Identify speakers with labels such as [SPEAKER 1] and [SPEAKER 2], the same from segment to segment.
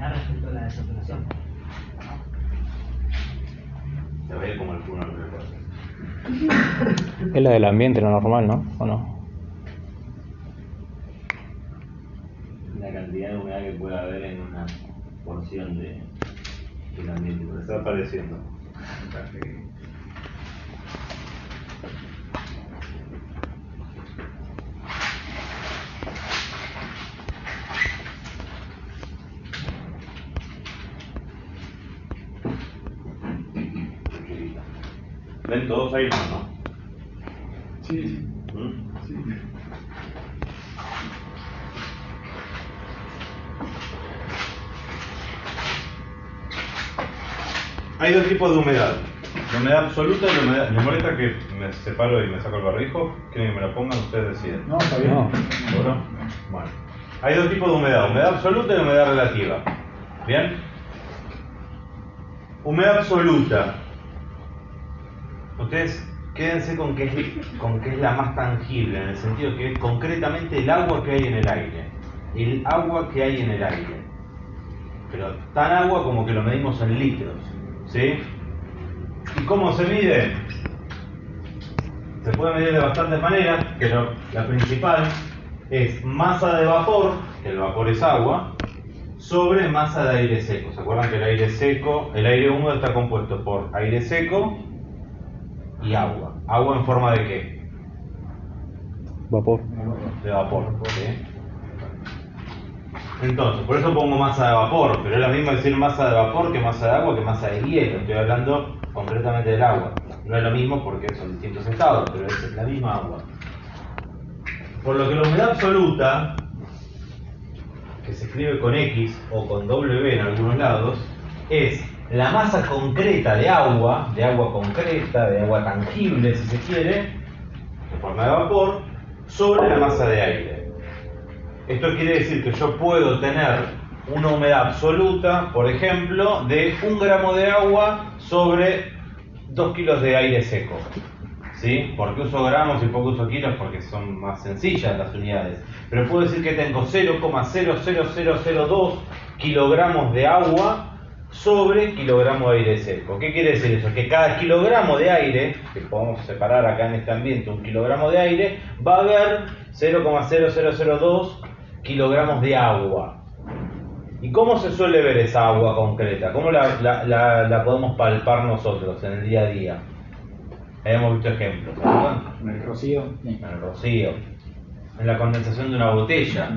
[SPEAKER 1] opinar respecto a la desaturación.
[SPEAKER 2] Se ve como el funo no recuerda.
[SPEAKER 3] Es la del ambiente, lo normal, ¿no? ¿O no?
[SPEAKER 2] La cantidad de humedad que puede haber en una porción del ambiente, pero está apareciendo. ¿Ven todos ahí, no?
[SPEAKER 4] Sí.
[SPEAKER 2] ¿Mm?
[SPEAKER 4] Sí.
[SPEAKER 2] Hay dos tipos de humedad. La humedad absoluta y la humedad... ¿Les molesta que me separo y me saco el barbijo? ¿Quieren que me lo pongan? Ustedes deciden.
[SPEAKER 4] No, está bien.
[SPEAKER 3] No.
[SPEAKER 2] ¿Seguro? Bueno. Hay dos tipos de humedad. Humedad absoluta y humedad relativa. ¿Bien? Humedad absoluta. Ustedes quédense con que es la más tangible, en el sentido que es concretamente el agua que hay en el aire. El agua que hay en el aire. Pero tan agua como que lo medimos en litros. ¿Sí? ¿Y cómo se mide? Se puede medir de bastantes maneras, pero la principal es masa de vapor, que el vapor es agua, sobre masa de aire seco. ¿Se acuerdan que el aire seco, el aire húmedo está compuesto por aire seco y agua? ¿Agua en forma de qué?
[SPEAKER 3] Vapor.
[SPEAKER 2] De vapor. ¿Sí? Entonces, por eso pongo masa de vapor, pero es lo mismo decir masa de vapor que masa de agua que masa de hielo. Estoy hablando concretamente del agua. No es lo mismo porque son distintos estados, pero es la misma agua. Por lo que la humedad absoluta, que se escribe con X o con W en algunos lados, es la masa concreta de agua concreta, de agua tangible si se quiere, en forma de vapor, sobre la masa de aire. Esto quiere decir que yo puedo tener una humedad absoluta, por ejemplo, de 1 gramo de agua sobre 2 kilos de aire seco. ¿Sí? ¿Por qué uso gramos y por qué uso kilos? Porque son más sencillas las unidades. Pero puedo decir que tengo 0,00002 kilogramos de agua sobre kilogramo de aire seco. ¿Qué quiere decir eso? Que cada kilogramo de aire, que podemos separar acá en este ambiente un kilogramo de aire, va a haber 0,0002 kilogramos de agua. ¿Y cómo se suele ver esa agua concreta? ¿Cómo la podemos palpar nosotros en el día a día? Hemos visto ejemplos, ¿verdad?
[SPEAKER 4] En el rocío.
[SPEAKER 2] En el rocío, en la condensación de una botella.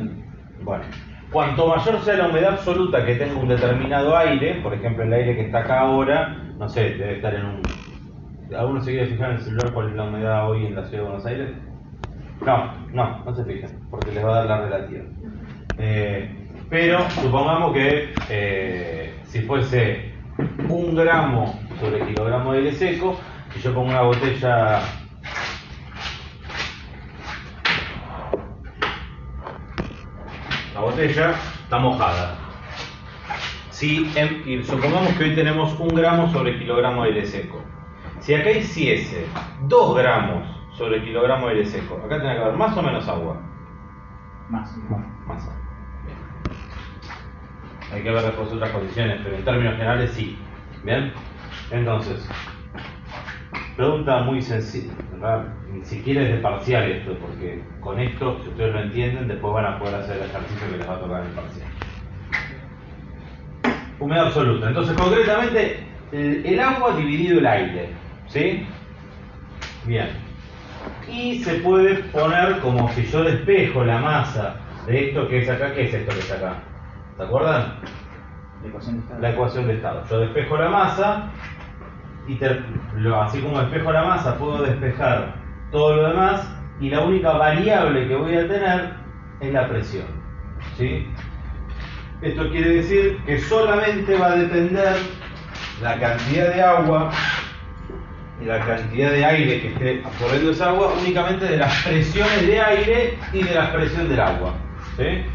[SPEAKER 2] Bueno, cuanto mayor sea la humedad absoluta que tenga un determinado aire, por ejemplo el aire que está acá ahora, no sé, debe estar en un... ¿Alguno se quiere fijar en el celular cuál es la humedad hoy en la ciudad de Buenos Aires? No se fijen, porque les va a dar la relativa. Pero supongamos que si fuese 1 gramo sobre kilogramo de aire seco, si yo pongo una botella, la botella está mojada. Y supongamos que hoy tenemos 1 gramo sobre kilogramo de aire seco. Si acá hiciese 2 gramos sobre kilogramo de aire seco, acá tiene que haber más o menos agua.
[SPEAKER 4] Más.
[SPEAKER 2] Más agua. Bien. Hay que ver después otras condiciones, pero en términos generales sí. Bien. Entonces, pregunta muy sencilla, ¿verdad? Ni siquiera es de parcial esto, porque con esto, si ustedes lo entienden, después van a poder hacer el ejercicio que les va a tocar en el parcial. Humedad absoluta. Entonces, concretamente, el agua dividido el aire, ¿sí? Bien. Y se puede poner como si yo despejo la masa de esto que es acá. ¿Qué es esto que es acá? ¿Se acuerdan?
[SPEAKER 4] La ecuación de estado.
[SPEAKER 2] La ecuación de estado. Yo despejo la masa y así como despejo la masa puedo despejar todo lo demás y la única variable que voy a tener es la presión. ¿Sí? Esto quiere decir que solamente va a depender la cantidad de agua y la cantidad de aire que esté absorbiendo esa agua únicamente de las presiones de aire y de la presión del agua. ¿Sí?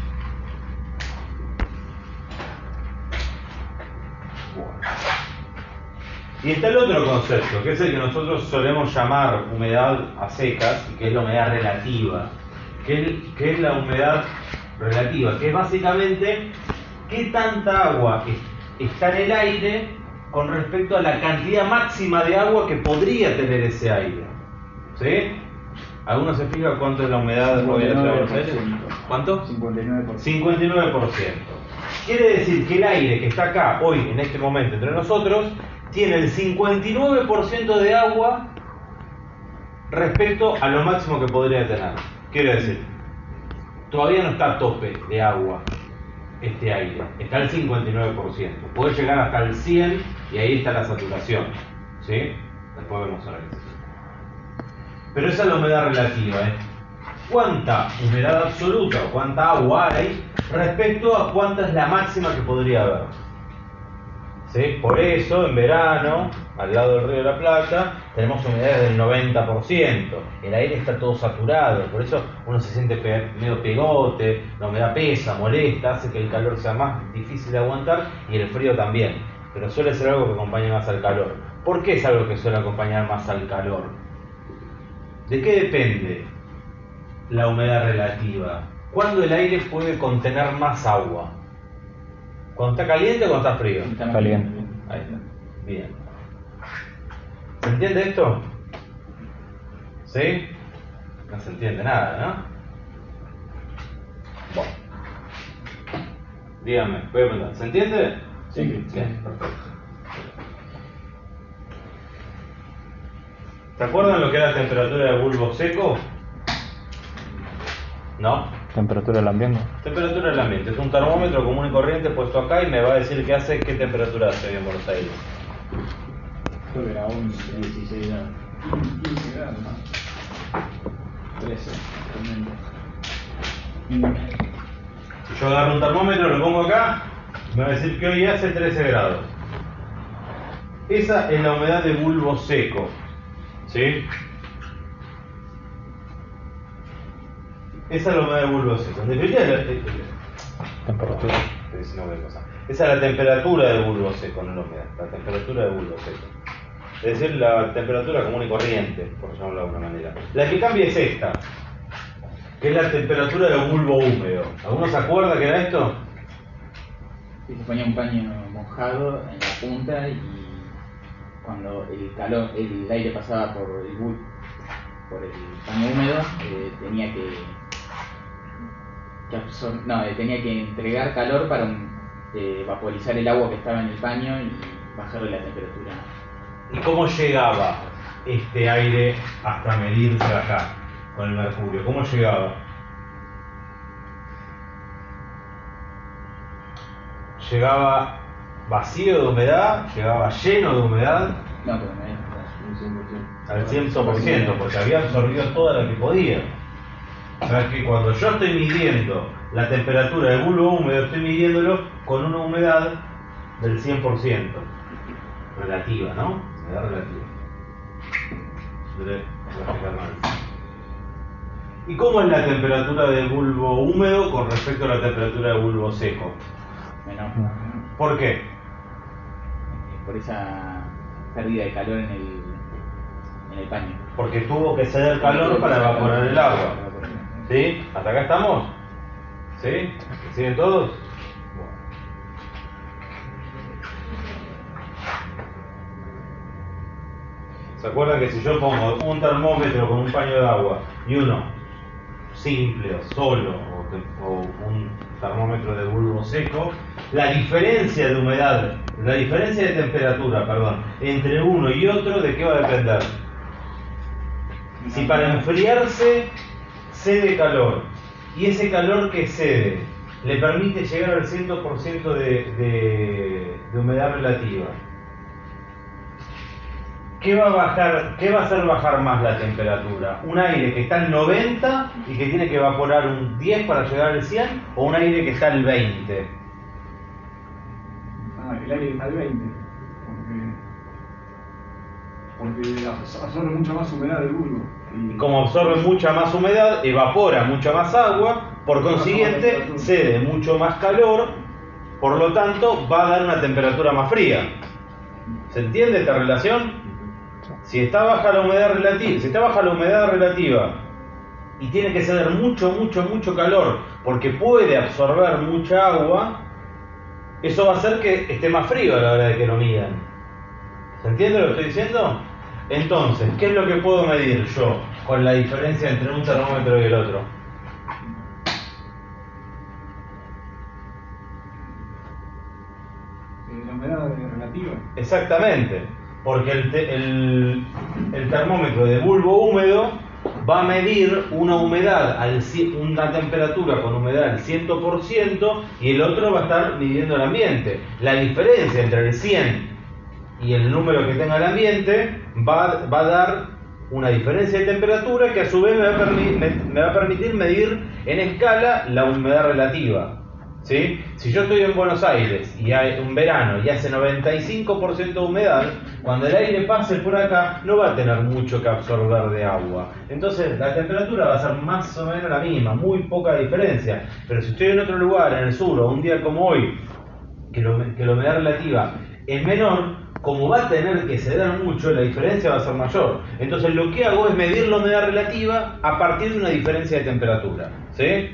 [SPEAKER 2] Y está el otro concepto, que es el que nosotros solemos llamar humedad a secas, y que es la humedad relativa, que es la humedad relativa, que es básicamente qué tanta agua está en el aire con respecto a la cantidad máxima de agua que podría tener ese aire. ¿Sí? ¿Alguno se fija cuánto es la humedad hoy en la Ciudad de Buenos Aires? ¿Cuánto?
[SPEAKER 4] 59%.
[SPEAKER 2] 59%. Quiere decir que el aire que está acá hoy, en este momento, entre nosotros, tiene el 59% de agua respecto a lo máximo que podría tener. Quiere decir, todavía no está a tope de agua este aire, está al 59%. Puede llegar hasta el 100% y ahí está la saturación. ¿Sí? Después vemos ahora qué. Pero esa es la humedad relativa, ¿eh? ¿Cuánta humedad absoluta o cuánta agua hay respecto a cuánta es la máxima que podría haber? ¿Sí? Por eso, en verano, al lado del Río de la Plata, tenemos humedades del 90%. El aire está todo saturado, por eso uno se siente medio pegote, la humedad pesa, molesta, hace que el calor sea más difícil de aguantar y el frío también. Pero suele ser algo que acompaña más al calor. ¿Por qué es algo que suele acompañar más al calor? ¿De qué depende la humedad relativa? ¿Cuándo el aire puede contener más agua? ¿Cuando está caliente o cuando está frío?
[SPEAKER 3] Caliente.
[SPEAKER 2] Ahí está. Bien. ¿Se entiende esto? ¿Sí? No se entiende nada, ¿no? Bueno. Dígame, voy a preguntar. ¿Se entiende?
[SPEAKER 4] Sí.
[SPEAKER 2] Bien, perfecto. ¿Se acuerdan lo que era la temperatura de bulbo seco? ¿No?
[SPEAKER 3] Temperatura del ambiente.
[SPEAKER 2] Temperatura del ambiente. Es un termómetro común y corriente puesto acá y me va a decir qué hace, qué temperatura hace hoy en Buenos Aires.
[SPEAKER 4] Creo que era 11, 16 grados. 15 grados, ¿no? 13, realmente.
[SPEAKER 2] Si yo agarro un termómetro, lo pongo acá, me va a decir que hoy hace 13 grados. Esa es la humedad de bulbo seco. ¿Sí? Esa es la humedad de bulbo seco. En definitiva,
[SPEAKER 3] Temperatura.
[SPEAKER 2] esa es la temperatura de bulbo seco, no la humedad. La temperatura de bulbo seco. Es decir, la temperatura común y corriente, por llamarlo de alguna manera. La que cambia es esta, que es la temperatura de bulbo húmedo. ¿Alguno se acuerda que era esto?
[SPEAKER 1] Y se ponía un paño mojado en la punta y cuando el aire pasaba por el paño húmedo, tenía que entregar calor para vaporizar el agua que estaba en el paño y bajarle la temperatura.
[SPEAKER 2] ¿Y cómo llegaba este aire hasta medirse acá con el mercurio? ¿Cómo llegaba? ¿Llegaba vacío de humedad? ¿Llegaba lleno de humedad?
[SPEAKER 1] No, pero me
[SPEAKER 2] Al 100%, porque había absorbido toda la que podía. O sea que cuando yo estoy midiendo la temperatura del bulbo húmedo, estoy midiéndolo con una humedad del 100%. Relativa, ¿no? Humedad relativa. ¿Y cómo es la temperatura del bulbo húmedo con respecto a la temperatura del bulbo seco?
[SPEAKER 1] menor.
[SPEAKER 2] ¿Por qué?
[SPEAKER 1] Por esa pérdida de calor en el paño.
[SPEAKER 2] Porque tuvo que ceder calor para evaporar el agua. ¿Sí? ¿Hasta acá estamos? ¿Sí? ¿Siguen todos? ¿Se acuerdan que si yo pongo un termómetro con un paño de agua y uno simple o solo o un termómetro de bulbo seco, la diferencia de humedad, la diferencia de temperatura, perdón, entre uno y otro, ¿de qué va a depender? Si para enfriarse cede calor y ese calor que cede le permite llegar al 100% de humedad relativa, ¿qué va a hacer bajar más la temperatura? ¿Un aire que está al 90 y que tiene que evaporar un 10 para llegar al 100 o un aire que está al 20?
[SPEAKER 5] El aire está al 20, porque absorbe mucha más humedad del bulbo.
[SPEAKER 2] Y como absorbe mucha más humedad, evapora mucha más agua, por consiguiente cede mucho más calor, por lo tanto va a dar una temperatura más fría. ¿Se entiende esta relación? Si está baja la humedad relativa, y tiene que ceder mucho calor porque puede absorber mucha agua, eso va a hacer que esté más frío a la hora de que lo midan. ¿Se entiende lo que estoy diciendo? Entonces, ¿qué es lo que puedo medir yo con la diferencia entre un termómetro y el otro?
[SPEAKER 5] La humedad relativa.
[SPEAKER 2] Exactamente, porque el termómetro de bulbo húmedo va a medir una humedad, una temperatura con humedad al 100% y el otro va a estar midiendo el ambiente. La diferencia entre el 100 y el número que tenga el ambiente va a dar una diferencia de temperatura que a su vez me va a permitir medir en escala la humedad relativa. ¿Sí? Si yo estoy en Buenos Aires y hay un verano y hace 95% de humedad, cuando el aire pase por acá no va a tener mucho que absorber de agua. Entonces la temperatura va a ser más o menos la misma, muy poca diferencia. Pero si estoy en otro lugar, en el sur, o un día como hoy, que la humedad relativa es menor, como va a tener que ceder mucho, la diferencia va a ser mayor. Entonces lo que hago es medir la humedad relativa a partir de una diferencia de temperatura. ¿Sí?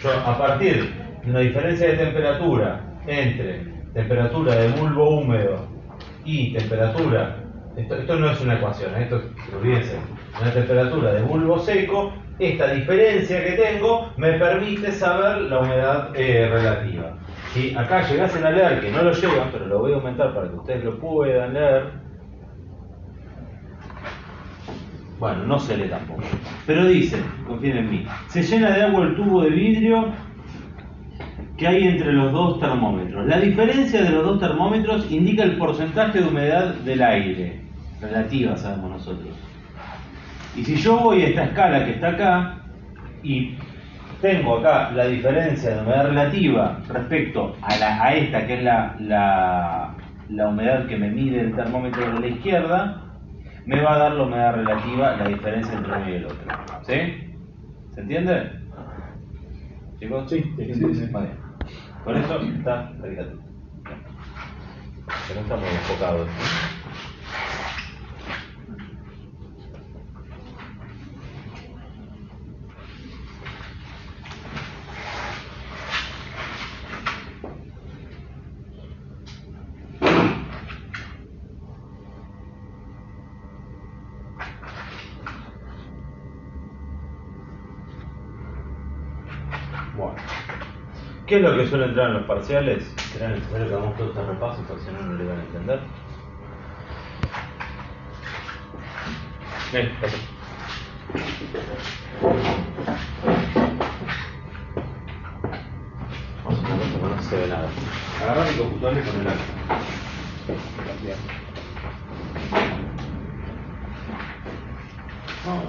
[SPEAKER 2] Yo a partir de una diferencia de temperatura entre temperatura de bulbo húmedo y temperatura, esto no es una ecuación, esto olvídense, una temperatura de bulbo seco, esta diferencia que tengo me permite saber la humedad relativa. Si acá llegasen a leer, que no lo llegan, pero lo voy a aumentar para que ustedes lo puedan leer. Bueno, no se lee tampoco. Pero dice, confíen en mí, se llena de agua el tubo de vidrio que hay entre los dos termómetros. La diferencia de los dos termómetros indica el porcentaje de humedad del aire, relativa, sabemos nosotros. Y si yo voy a esta escala que está acá y tengo acá la diferencia de humedad relativa respecto a esta que es la humedad que me mide el termómetro de la izquierda, me va a dar la humedad relativa, la diferencia entre uno y el otro. ¿Sí? ¿Se entiende? ¿Chicos?
[SPEAKER 4] Sí.
[SPEAKER 2] Vale. Con eso está la caricatura. Pero no estamos enfocados. Bueno, ¿qué es lo que suele entrar en los parciales? ¿Será necesario que hagamos todo este repaso porque si no, no lo iban a entender? Ven, pasa. Vamos a hacer una cosa que no se ve nada. Agarra mi computadora y ponela. No.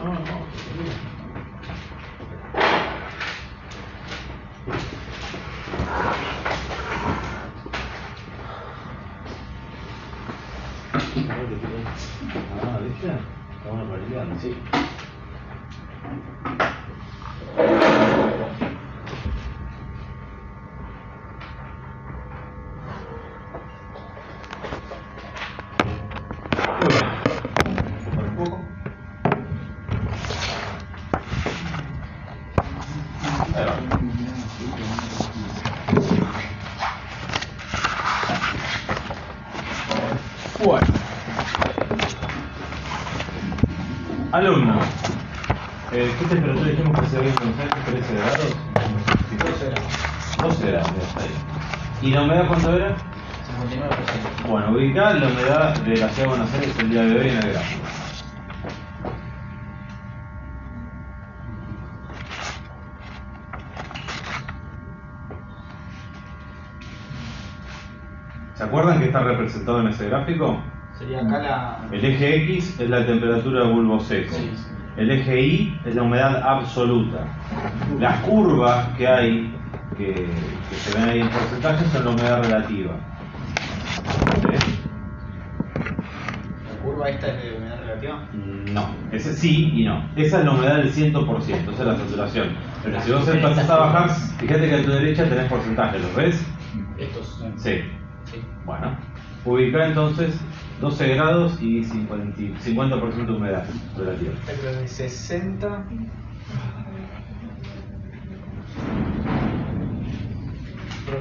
[SPEAKER 2] Ah, ¿viste? Está bueno para el día, sí. Un poco. Ahí va. Bueno. Alumnos, ¿qué temperatura dijimos que se debe conocer? ¿13 grados? 12 grados, ya está ahí. ¿Y la humedad cuánto era?
[SPEAKER 1] 59%.
[SPEAKER 2] Bueno, ubicá la humedad de la ciudad de Buenos Aires el día de hoy en el gráfico. ¿Se acuerdan que está representado en ese gráfico?
[SPEAKER 1] Sería acá
[SPEAKER 2] El eje X es la temperatura de bulbo seco.
[SPEAKER 1] Sí.
[SPEAKER 2] El eje Y es la humedad absoluta. Las curvas que hay, que se ven ahí en porcentaje, son la humedad relativa. ¿Sí?
[SPEAKER 1] ¿La curva esta es de humedad relativa?
[SPEAKER 2] No, ese sí y no. Esa es la humedad del 100%, esa es la saturación. Pero si vos empezás a bajar, fíjate que a tu derecha tenés porcentaje, ¿lo ves?
[SPEAKER 1] Estos.
[SPEAKER 2] Sí.
[SPEAKER 1] Sí.
[SPEAKER 2] Bueno, ubicá entonces 12 grados y 50% de humedad relativa.
[SPEAKER 1] Pero de 60.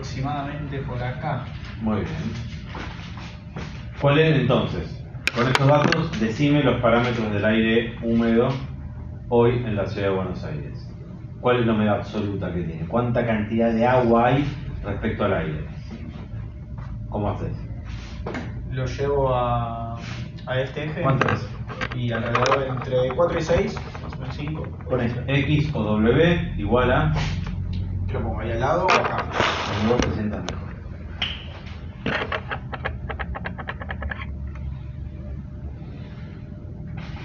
[SPEAKER 4] aproximadamente por acá.
[SPEAKER 2] Muy bien. ¿Cuál es entonces? Con estos datos, decime los parámetros del aire húmedo hoy en la ciudad de Buenos Aires. ¿Cuál es la humedad absoluta que tiene? ¿Cuánta cantidad de agua hay respecto al aire? ¿Cómo haces?
[SPEAKER 4] Lo llevo a este eje.
[SPEAKER 2] ¿Cuánto es?
[SPEAKER 4] Y alrededor entre 4 y 6, más o menos 5.
[SPEAKER 2] Pones X o W igual a...
[SPEAKER 4] Lo pongo ahí al lado o acá.
[SPEAKER 2] Como vos te sientas mejor.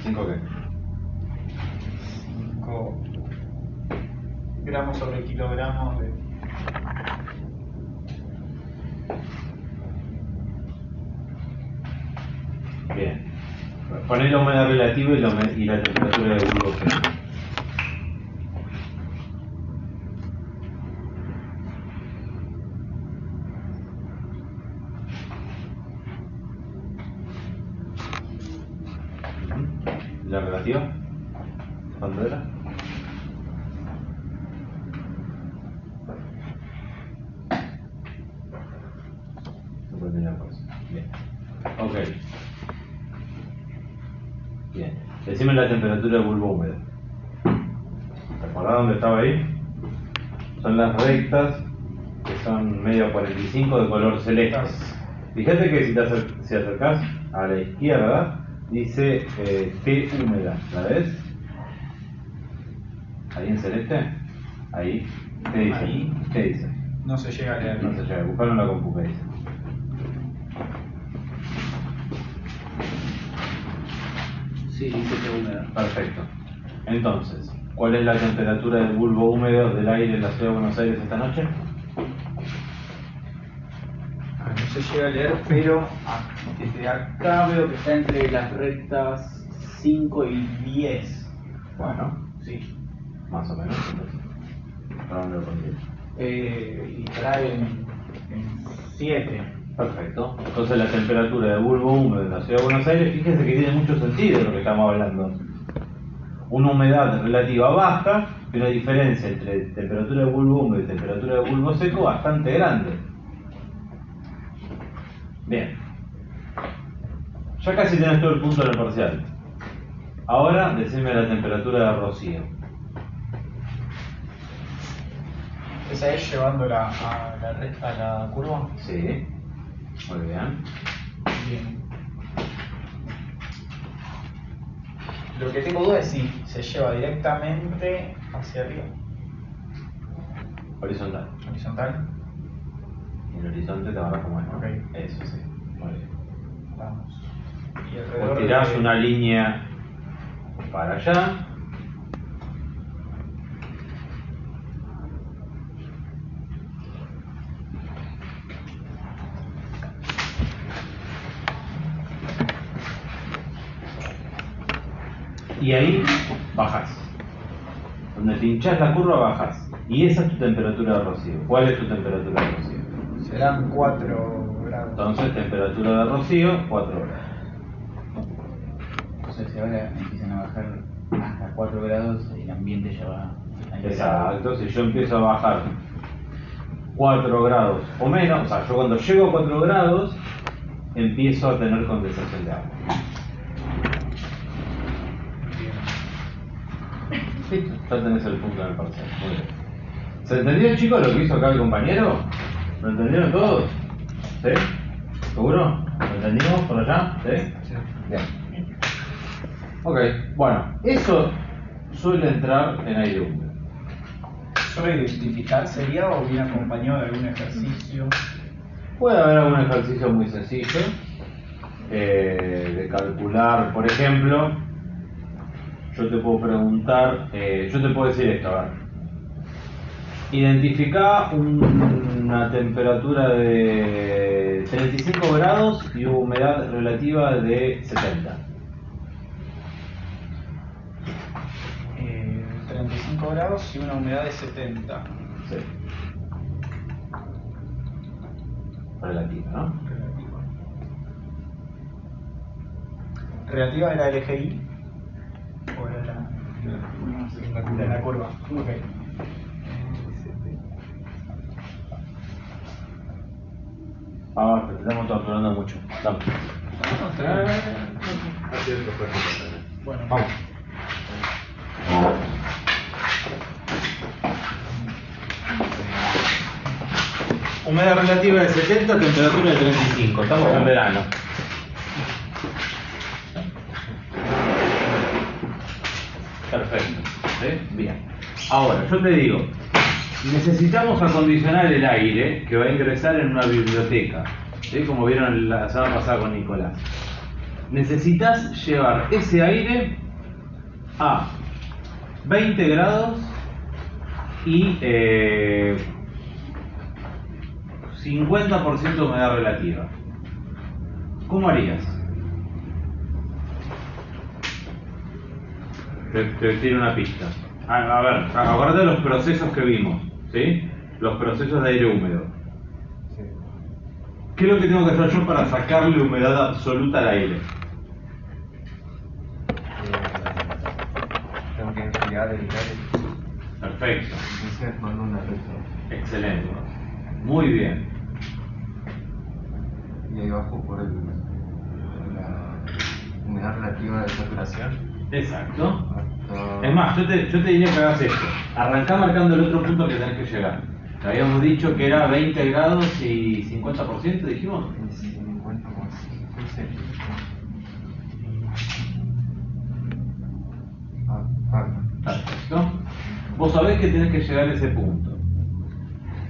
[SPEAKER 2] ¿5 qué?
[SPEAKER 4] 5 gramos sobre kilogramos de...
[SPEAKER 2] Bien. Poner la humedad relativa y la temperatura de bulbo objetivo. ¿La relativa? ¿Cuándo era? No puede tener cosa. Bien. Ok. Bien. Decime la temperatura del bulbo húmedo. ¿Te acordás dónde estaba ahí? Son las rectas que son medio 45 de color celeste. Fíjate que si acercás a la izquierda, dice T húmeda. ¿La ves? Ahí en celeste. Ahí. ¿Qué dice?
[SPEAKER 4] Ahí.
[SPEAKER 2] ¿Qué dice?
[SPEAKER 4] No se llega a leer.
[SPEAKER 2] No se llega. Buscalo en la compu. ¿Qué dice?
[SPEAKER 1] Sí, dice que húmeda.
[SPEAKER 2] Perfecto. Entonces, ¿cuál es la temperatura del bulbo húmedo del aire en la ciudad de Buenos Aires esta noche?
[SPEAKER 4] No se llega a leer, pero desde acá veo que
[SPEAKER 1] Está entre las rectas 5 y 10.
[SPEAKER 2] Bueno,
[SPEAKER 1] Sí.
[SPEAKER 2] más o menos. Entonces, ¿para dónde lo pondrías?
[SPEAKER 1] Y trae en 7.
[SPEAKER 2] Perfecto. Entonces la temperatura del bulbo húmedo en la ciudad de Buenos Aires, fíjense que tiene mucho sentido lo que estamos hablando. Una humedad relativa baja y una diferencia entre temperatura de bulbo húmedo y temperatura de bulbo seco bastante grande. Bien. Ya casi tenés todo el punto en el parcial. Ahora decime la temperatura de rocío.
[SPEAKER 4] esa es llevándola a la curva.
[SPEAKER 2] Sí. Muy bien.
[SPEAKER 4] Bien. Lo que tengo duda es si se lleva directamente hacia arriba.
[SPEAKER 2] Horizontal.
[SPEAKER 4] Horizontal.
[SPEAKER 2] Y el horizonte te agarras como es.
[SPEAKER 4] Ok.
[SPEAKER 2] Eso sí. Muy bien.
[SPEAKER 4] Vamos. Y
[SPEAKER 2] Vos
[SPEAKER 4] alrededor
[SPEAKER 2] tirás
[SPEAKER 4] de-
[SPEAKER 2] una línea para allá. Y ahí bajás. Donde pinchás la curva bajás. Y esa es tu temperatura de rocío. ¿Cuál es tu temperatura de rocío?
[SPEAKER 4] serán 4 grados.
[SPEAKER 2] Entonces, temperatura de rocío, 4 grados.
[SPEAKER 1] Entonces, si ahora empiezan a bajar hasta 4 grados, el ambiente ya va a nivelar.
[SPEAKER 2] Exacto, si yo empiezo a bajar 4 grados o menos, o sea, yo cuando llego a 4 grados, empiezo a tener condensación de agua. Listo, ya tenés el punto en el parcial. Muy bien. ¿Se entendió, chicos, lo que hizo acá el compañero? ¿Lo entendieron todos? ¿Sí? ¿Seguro? ¿Lo entendimos por allá? ¿Sí?
[SPEAKER 4] Sí.
[SPEAKER 2] Bien. Ok, bueno, eso suele entrar en aire húmedo.
[SPEAKER 4] ¿Solo identificar sería o viene acompañado de algún ejercicio?
[SPEAKER 2] Puede haber algún ejercicio muy sencillo de calcular, por ejemplo, yo te puedo preguntar, yo te puedo decir esto, a ver. Identifica una temperatura de 35 grados y humedad relativa de 70.
[SPEAKER 4] 35 grados y una humedad de 70.
[SPEAKER 2] Sí. Relativa, ¿no?
[SPEAKER 4] Relativa. ¿Relativa era el eje Y? ¿O era la curva? Ok.
[SPEAKER 2] Ah, te estamos torturando mucho. Dame.
[SPEAKER 1] Bueno,
[SPEAKER 2] Vamos. Humedad relativa de 70, temperatura de 35. Estamos en verano. Perfecto. ¿Sí? Bien. Ahora, yo te digo, necesitamos acondicionar el aire que va a ingresar en una biblioteca. ¿Sí? Como vieron la semana pasada con Nicolás. Necesitas llevar ese aire a 20 grados y 50% de humedad relativa. ¿Cómo harías? Te tiro una pista. A ver, acuérdate de los procesos que vimos, ¿sí? Los procesos de aire húmedo. ¿Qué es lo que tengo que hacer yo para sacarle humedad absoluta al aire?
[SPEAKER 6] Tengo que enfriar el aire.
[SPEAKER 2] Perfecto.
[SPEAKER 6] Entonces mando una retro.
[SPEAKER 2] Excelente. Muy bien.
[SPEAKER 6] Y ahí bajo por la humedad relativa de saturación.
[SPEAKER 2] Exacto.
[SPEAKER 6] Hasta...
[SPEAKER 2] Es más, yo te diría que hagas esto. Arrancá marcando el otro punto que tenés que llegar. Te habíamos dicho que era 20 grados y 50%, dijimos.
[SPEAKER 6] 50 más. Sí.
[SPEAKER 2] Perfecto. Vos sabés que tenés que llegar a ese punto.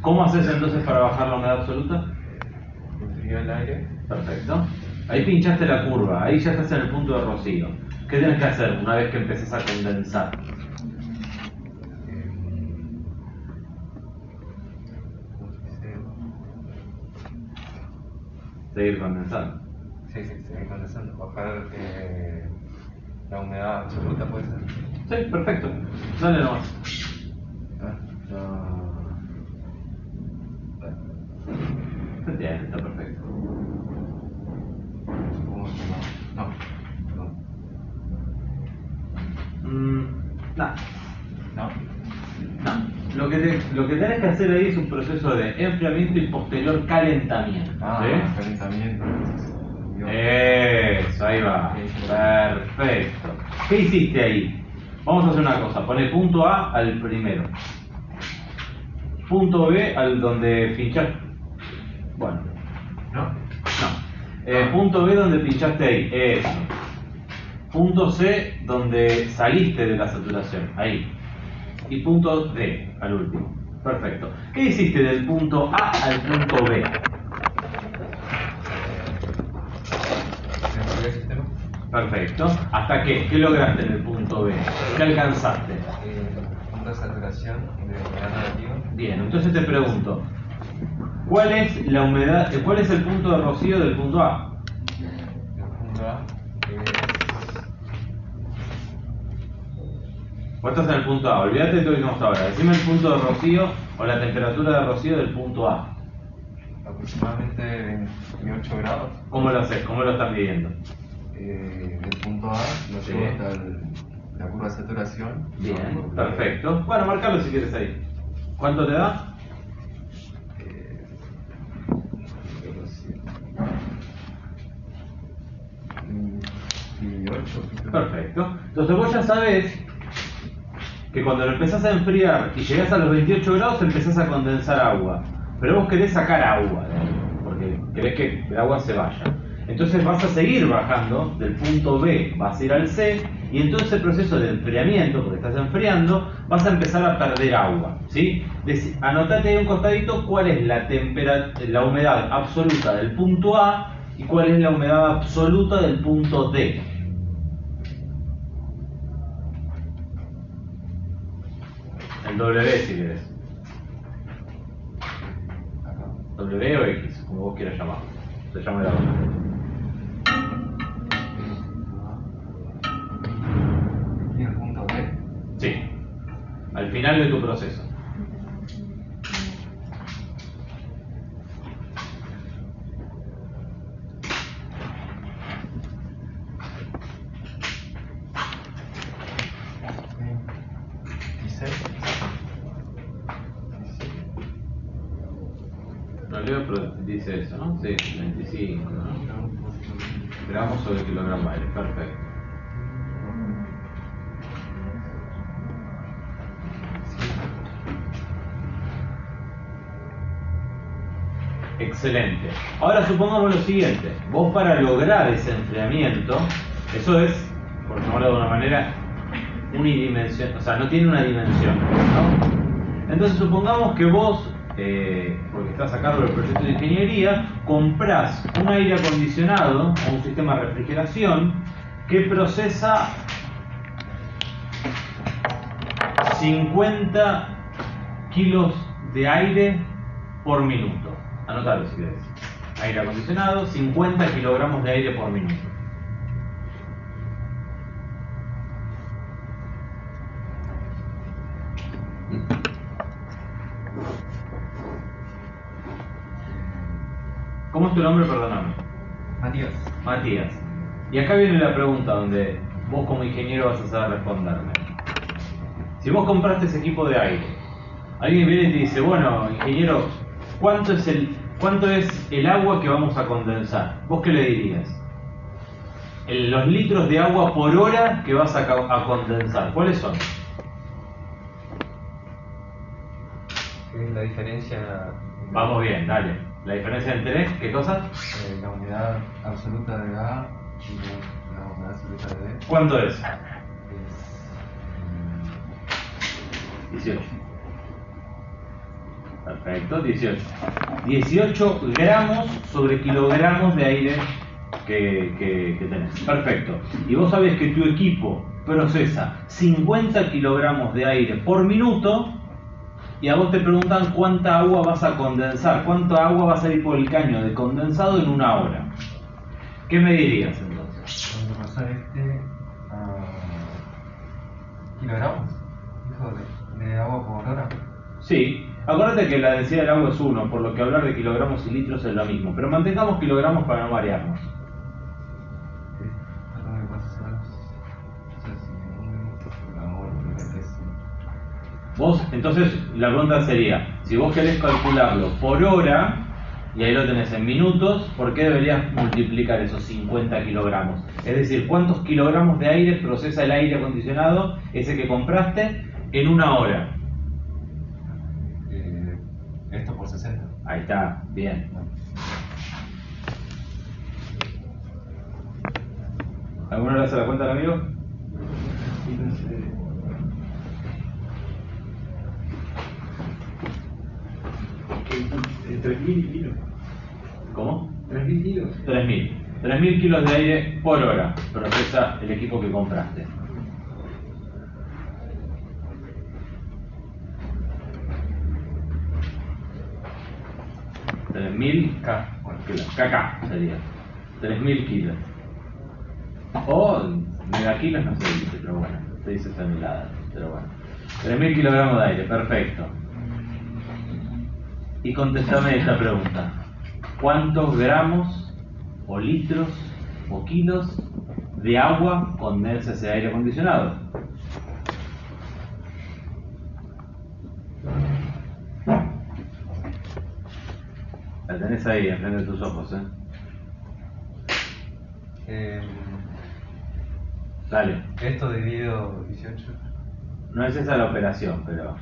[SPEAKER 2] ¿Cómo haces entonces para bajar la humedad absoluta?
[SPEAKER 6] Enfrío el aire.
[SPEAKER 2] Perfecto. Ahí pinchaste la curva, ahí ya estás en el punto de rocío. ¿Qué tenés que hacer una vez que empieces a condensar? Seguir condensando.
[SPEAKER 6] Sí, seguir condensando. Bajar la humedad absoluta, puede ser.
[SPEAKER 2] Sí, perfecto. Dale nomás. Bien, está perfecto.
[SPEAKER 6] Supongo que no.
[SPEAKER 2] Nah.
[SPEAKER 6] No.
[SPEAKER 2] No. Lo que tenés que hacer ahí es un proceso de enfriamiento y posterior calentamiento. ¿Sí?
[SPEAKER 6] Calentamiento.
[SPEAKER 2] Eso, ahí va. Perfecto. ¿Qué hiciste ahí? Vamos a hacer una cosa. Pone punto A al primero. Punto B al donde pinchaste. Bueno.
[SPEAKER 6] ¿No?
[SPEAKER 2] No. Punto B donde pinchaste ahí. Eso. Punto C donde saliste de la saturación. Ahí. Y punto D al último. Perfecto. ¿Qué hiciste del punto A al punto B?
[SPEAKER 6] ¿Enfrié el sistema?
[SPEAKER 2] Perfecto. ¿Hasta qué? ¿Qué lograste en el punto B? ¿Qué alcanzaste?
[SPEAKER 6] Punto de saturación de humedad relativa.
[SPEAKER 2] Bien, entonces te pregunto, ¿cuál es la humedad, cuál es el punto de rocío del punto A?
[SPEAKER 6] El punto A
[SPEAKER 2] Vos estás en el punto A, olvídate de todo lo que hicimos ahora. Decime el punto de rocío o la temperatura de rocío del punto A.
[SPEAKER 6] es aproximadamente 28 grados.
[SPEAKER 2] ¿Cómo lo haces? ¿Cómo lo estás midiendo?
[SPEAKER 6] Del punto A lo
[SPEAKER 2] Sí.
[SPEAKER 6] llevo hasta la curva de saturación.
[SPEAKER 2] Bien, perfecto. Bueno, marcalo si quieres ahí. ¿Cuánto te da?
[SPEAKER 6] 28.
[SPEAKER 2] Perfecto. Entonces vos ya sabés que cuando lo empezás a enfriar y llegás a los 28 grados empezás a condensar agua. Pero vos querés sacar agua, porque querés que el agua se vaya. Entonces vas a seguir bajando del punto B, vas a ir al C, y en todo ese proceso de enfriamiento, porque estás enfriando, vas a empezar a perder agua, ¿sí? Anotate ahí un costadito cuál es la humedad absoluta del punto A y cuál es la humedad absoluta del punto D. El W si querés. W o X, como vos quieras llamarlo. Se llama la otra.
[SPEAKER 6] Y el punto B.
[SPEAKER 2] Sí. Al final de tu proceso. creo, pero dice eso, ¿no? Sí, 25, ¿no? Gramos sobre kilogramo de aire, perfecto. Excelente. Ahora supongamos lo siguiente. Vos para lograr ese enfriamiento, eso es, por llamarlo de una manera, unidimensional, o sea, no tiene una dimensión, ¿no? Entonces supongamos que vos, porque estás a cargo del proyecto de ingeniería, comprás un aire acondicionado o un sistema de refrigeración que procesa 50 kilos de aire por minuto. Anotalo si querés. Aire acondicionado, 50 kilogramos de aire por minuto. ¿Cómo es tu nombre? Perdóname.
[SPEAKER 6] Matías.
[SPEAKER 2] Matías. Y acá viene la pregunta donde vos como ingeniero vas a saber responderme. Si vos compraste ese equipo de aire, alguien viene y te dice, bueno, ingeniero, ¿cuánto es el agua que vamos a condensar? ¿Vos qué le dirías? Los litros de agua por hora que vas a condensar, ¿cuáles son?
[SPEAKER 6] ¿Qué es la diferencia?
[SPEAKER 2] Vamos bien, dale. ¿La diferencia entre qué cosa?
[SPEAKER 6] La unidad absoluta de A y la unidad absoluta de B.
[SPEAKER 2] ¿Cuánto es?
[SPEAKER 6] Es
[SPEAKER 2] 18. Perfecto, 18. 18 gramos sobre kilogramos de aire que tenés. Perfecto. Y vos sabés que tu equipo procesa 50 kilogramos de aire por minuto y a vos te preguntan cuánta agua vas a condensar, cuánta agua va a salir por el caño de condensado en una hora. ¿Qué me dirías entonces?
[SPEAKER 6] Vamos a pasar a kilogramos, dijo, de agua por hora.
[SPEAKER 2] Sí, acuérdate que la densidad del agua es 1, por lo que hablar de kilogramos y litros es lo mismo, pero mantengamos kilogramos para no marearnos. Vos, entonces la pregunta sería, si vos querés calcularlo por hora, y ahí lo tenés en minutos, ¿por qué deberías multiplicar esos 50 kilogramos? Es decir, ¿cuántos kilogramos de aire procesa el aire acondicionado, ese que compraste, en una hora?
[SPEAKER 6] Esto por 60.
[SPEAKER 2] Ahí está, bien. ¿Alguno le hace la cuenta al amigo?
[SPEAKER 5] ¿3.000 kilos?
[SPEAKER 2] ¿Cómo?
[SPEAKER 5] 3.000 kilos.
[SPEAKER 2] 3.000. 3.000 kilos de aire por hora procesa el equipo que compraste. KK sería 3.000 kilos. O megakilos no se dice, pero bueno, se dice toneladas, pero bueno. 3.000 kilogramos de aire, perfecto. Y contestame esta pregunta. ¿Cuántos gramos o litros o kilos de agua condensa ese aire acondicionado? La tenés ahí, enfrente de tus ojos, Dale.
[SPEAKER 6] Esto dividido 18.
[SPEAKER 2] No es esa la operación, pero...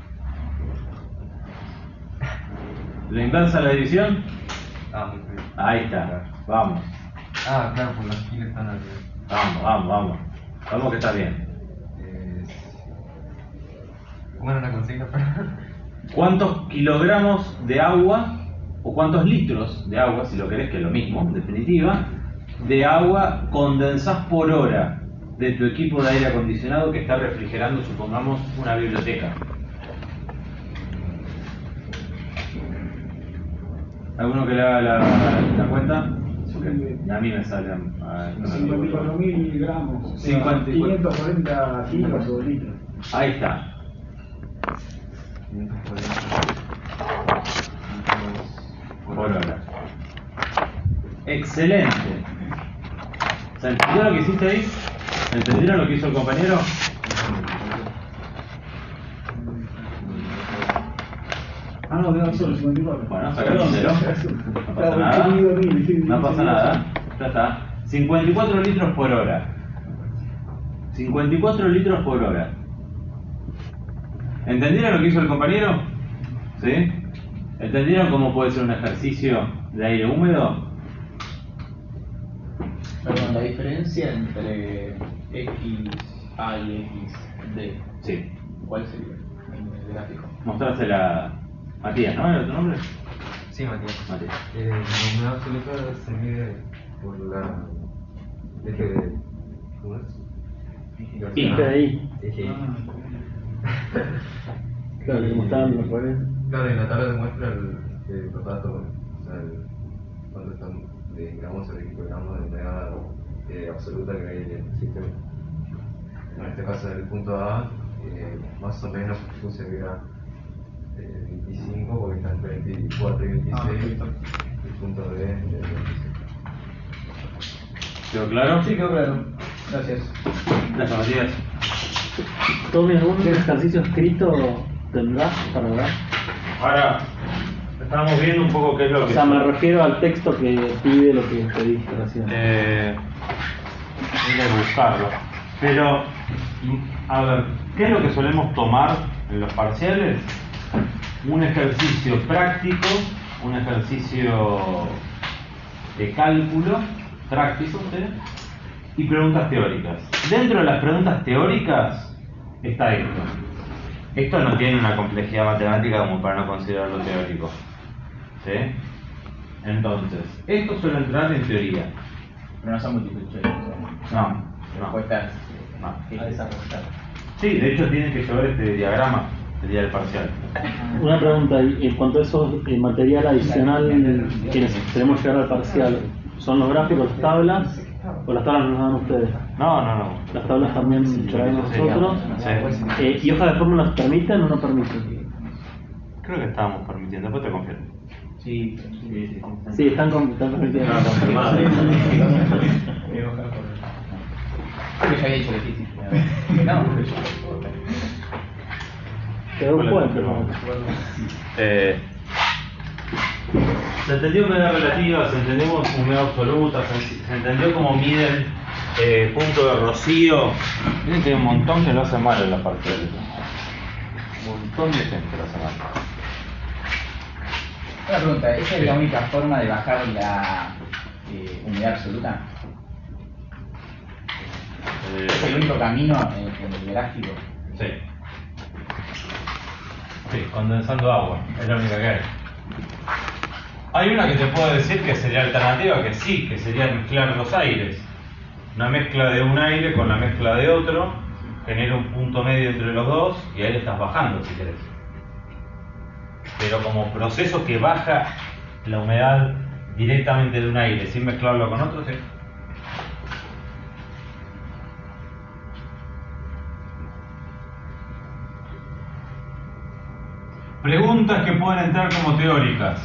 [SPEAKER 2] ¿Lo inversa la división?
[SPEAKER 6] Muy bien.
[SPEAKER 2] Ahí está, vamos.
[SPEAKER 6] Claro, pues los kilos están al revés.
[SPEAKER 2] Vamos. Vamos que está bien.
[SPEAKER 6] ¿Cómo era la consigna?
[SPEAKER 2] ¿Cuántos kilogramos de agua, o cuántos litros de agua, si lo querés, que es lo mismo, en definitiva, de agua condensás por hora de tu equipo de aire acondicionado que está refrigerando, supongamos, una biblioteca? ¿Alguno que le haga la cuenta? A mí me sale...
[SPEAKER 5] 54.000 gramos.
[SPEAKER 2] 540
[SPEAKER 5] kilos o litros.
[SPEAKER 2] Ahí está.
[SPEAKER 6] 540
[SPEAKER 2] Por hora. Excelente. ¿Se entendió lo que hiciste ahí? ¿Entendieron lo que hizo el compañero?
[SPEAKER 5] Ah, no, tengo razón, 54.
[SPEAKER 2] Bueno, saca el número. No pasa nada. No pasa nada. Ya está. 54 litros por hora. 54 litros por hora. ¿Entendieron lo que hizo el compañero? ¿Sí? ¿Entendieron cómo puede ser un ejercicio de aire húmedo?
[SPEAKER 1] Perdón, la diferencia entre X, A y X, D,
[SPEAKER 2] Sí.
[SPEAKER 1] ¿cuál sería en el gráfico?
[SPEAKER 2] Mostrársela a Matías, ¿no? ¿Era tu nombre?
[SPEAKER 6] Sí, Matías.
[SPEAKER 2] Matías.
[SPEAKER 6] La humedad absoluta se mide por la eje de... ¿Cómo es?
[SPEAKER 3] IPI.
[SPEAKER 6] Eje I.
[SPEAKER 3] Claro, como estaban los cuales.
[SPEAKER 6] Claro, en la tabla demuestra el rotato, o sea, cuánto están de gramos sobre kilogramos de humedad absoluta que hay en el sistema. En este caso, en el punto A, más o menos puse que era 25, porque está entre 24 y 26, el punto B es 26.
[SPEAKER 2] ¿Quedó claro?
[SPEAKER 1] Sí, quedó claro. Gracias.
[SPEAKER 2] Gracias, Matías.
[SPEAKER 3] Tommy, ¿algún ejercicio escrito tendrás para ver?
[SPEAKER 2] Ahora, estamos viendo un poco qué es lo
[SPEAKER 3] O
[SPEAKER 2] que...
[SPEAKER 3] sea, me refiero al texto que pide lo que te dije recién.
[SPEAKER 2] Hay que buscarlo. Pero, a ver, ¿qué es lo que solemos tomar en los parciales? Un ejercicio práctico, un ejercicio de cálculo práctico, ¿sí? Y preguntas teóricas. Dentro de las preguntas teóricas está esto. Esto no tiene una complejidad matemática como para no considerarlo teórico, ¿sí? Entonces, esto suele entrar en teoría.
[SPEAKER 1] Pero no son múltiples choice.
[SPEAKER 2] No.
[SPEAKER 1] Respuestas
[SPEAKER 2] No.
[SPEAKER 1] a desarrollar.
[SPEAKER 2] Sí, de hecho tiene que llevar este diagrama el día del parcial.
[SPEAKER 3] Una pregunta, en cuanto a eso, el material adicional que tenemos que llegar al parcial, ¿son los gráficos, las tablas? ¿O las tablas nos dan ustedes?
[SPEAKER 2] No.
[SPEAKER 3] Las tablas también traemos nosotros.
[SPEAKER 2] Sí.
[SPEAKER 3] ¿Y hojas de fórmulas permiten o no permiten?
[SPEAKER 2] Creo que estábamos permitiendo, después te confirmo.
[SPEAKER 1] Sí.
[SPEAKER 3] Sí, están permitiendo.
[SPEAKER 1] Creo que ya había dicho difícil. No, pero yo.
[SPEAKER 3] Quedó un puente, ¿no?
[SPEAKER 2] Se entendió humedad relativa, se entendió humedad absoluta, se entendió cómo miden punto de rocío. Miren que hay un montón que lo hace mal en la parte de un montón de gente lo hace mal.
[SPEAKER 1] Una pregunta, ¿esa es la única forma de bajar la humedad absoluta? ¿Es el único camino en el gráfico?
[SPEAKER 2] Sí. Sí, condensando agua, es la única que hay. Hay una que te puedo decir que sería alternativa, que sí, que sería mezclar dos aires. Una mezcla de un aire con la mezcla de otro, genera un punto medio entre los dos y ahí le estás bajando si querés. Pero como proceso que baja la humedad directamente de un aire sin mezclarlo con otro, sí. Preguntas que pueden entrar como teóricas.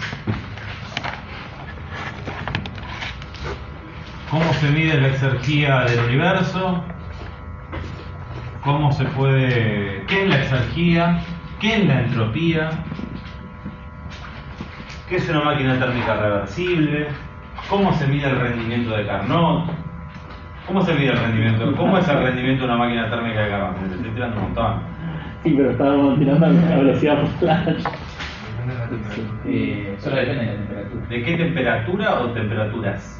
[SPEAKER 2] ¿Cómo se mide la exergia del universo? ¿Cómo se puede... ¿Qué es la exergia? ¿Qué es la entropía? ¿Qué es una máquina térmica reversible? ¿Cómo se mide el rendimiento de Carnot? ¿Cómo se mide el rendimiento? ¿Cómo es el rendimiento de una máquina térmica de Carnot? Me estoy tirando un montón.
[SPEAKER 3] Sí, pero estábamos tirando a velocidad flash.
[SPEAKER 6] Depende de la temperatura.
[SPEAKER 1] Solo depende de la temperatura.
[SPEAKER 2] ¿De qué temperatura o temperaturas?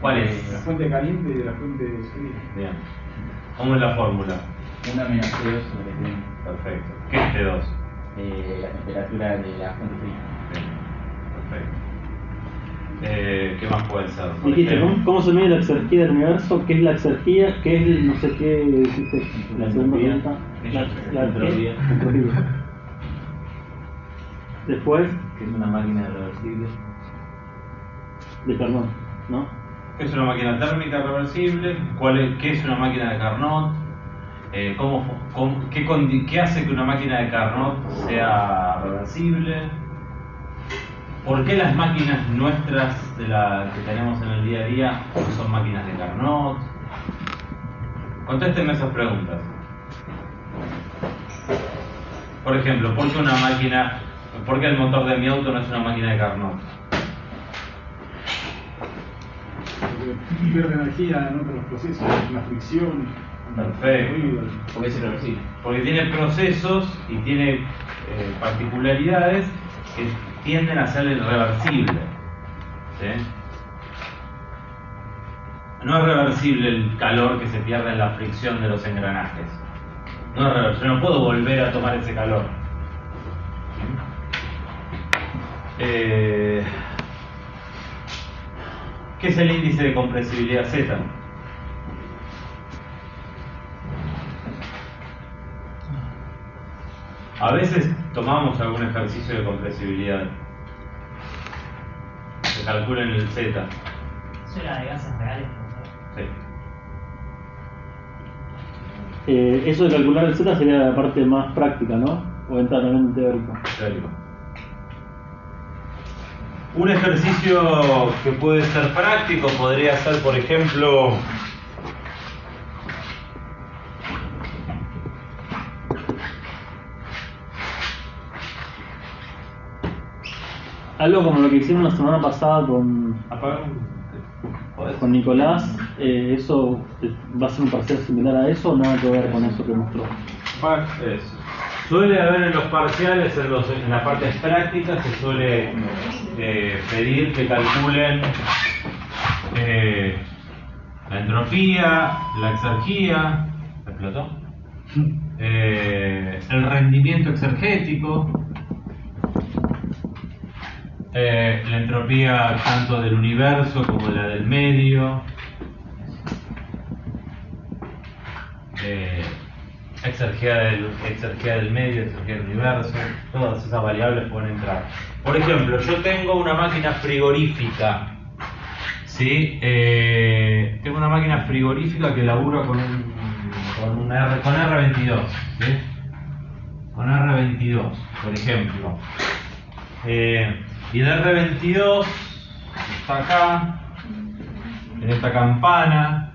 [SPEAKER 2] ¿Cuál
[SPEAKER 5] La
[SPEAKER 2] es?
[SPEAKER 5] fuente caliente y de la fuente fría.
[SPEAKER 2] Bien. ¿Cómo es la fórmula?
[SPEAKER 1] 1 menos T2 sobre T1.
[SPEAKER 2] Perfecto. ¿Qué es T2?
[SPEAKER 1] La temperatura de la fuente fría.
[SPEAKER 2] Bien. Perfecto. ¿Qué más puede ser? Por
[SPEAKER 3] Dijiste,
[SPEAKER 2] ejemplo,
[SPEAKER 3] ¿cómo se mide la exergia del universo? ¿Qué es la exergia? ¿Qué es el no sé qué? Dijiste, la segunda pregunta. La
[SPEAKER 1] Entropía.
[SPEAKER 3] entropía. Después,
[SPEAKER 1] Que es una máquina reversible.
[SPEAKER 3] de Carnot, ¿no?
[SPEAKER 2] ¿qué es una máquina térmica reversible? ¿Qué es una máquina de Carnot? ¿Qué hace que una máquina de Carnot sea reversible? ¿Por qué las máquinas nuestras que tenemos en el día a día son máquinas de Carnot? Contéstenme esas preguntas. Por ejemplo, ¿por qué una máquina ¿Por qué el motor de mi auto no es una máquina de Carnot?
[SPEAKER 5] Porque pierde energía en otros procesos, la fricción,
[SPEAKER 2] Perfecto.
[SPEAKER 5] el ruido.
[SPEAKER 1] Porque es irreversible.
[SPEAKER 2] Porque tiene procesos y tiene particularidades que tienden a ser irreversibles. ¿Sí? No es reversible el calor que se pierde en la fricción de los engranajes. No es reversible, yo no puedo volver a tomar ese calor. ¿Qué es el índice de compresibilidad Z? A veces tomamos algún ejercicio de compresibilidad. Se calcula en el Z.
[SPEAKER 7] Eso era de gases reales, profesor.
[SPEAKER 2] Sí.
[SPEAKER 3] Eso de calcular el Z sería la parte más práctica, ¿no? O entra también en teórico.
[SPEAKER 2] Teórico. Un ejercicio que puede ser práctico podría ser, por ejemplo,
[SPEAKER 3] Algo como lo que hicieron la semana pasada con Nicolás, ¿eso va a ser un parcial similar a eso o nada que ver con eso que mostró?
[SPEAKER 2] Eso. Suele haber en los parciales, en las partes prácticas, se suele pedir que calculen la entropía, la exergía, ¿explotó? El rendimiento exergético, la entropía tanto del universo como de la del medio, exergía del medio, exergía del universo, todas esas variables pueden entrar. Por ejemplo, yo tengo una máquina frigorífica, ¿sí? Tengo una máquina frigorífica que labura con R22, ¿sí? Con R22, por ejemplo. Y el R22 está acá, en esta campana.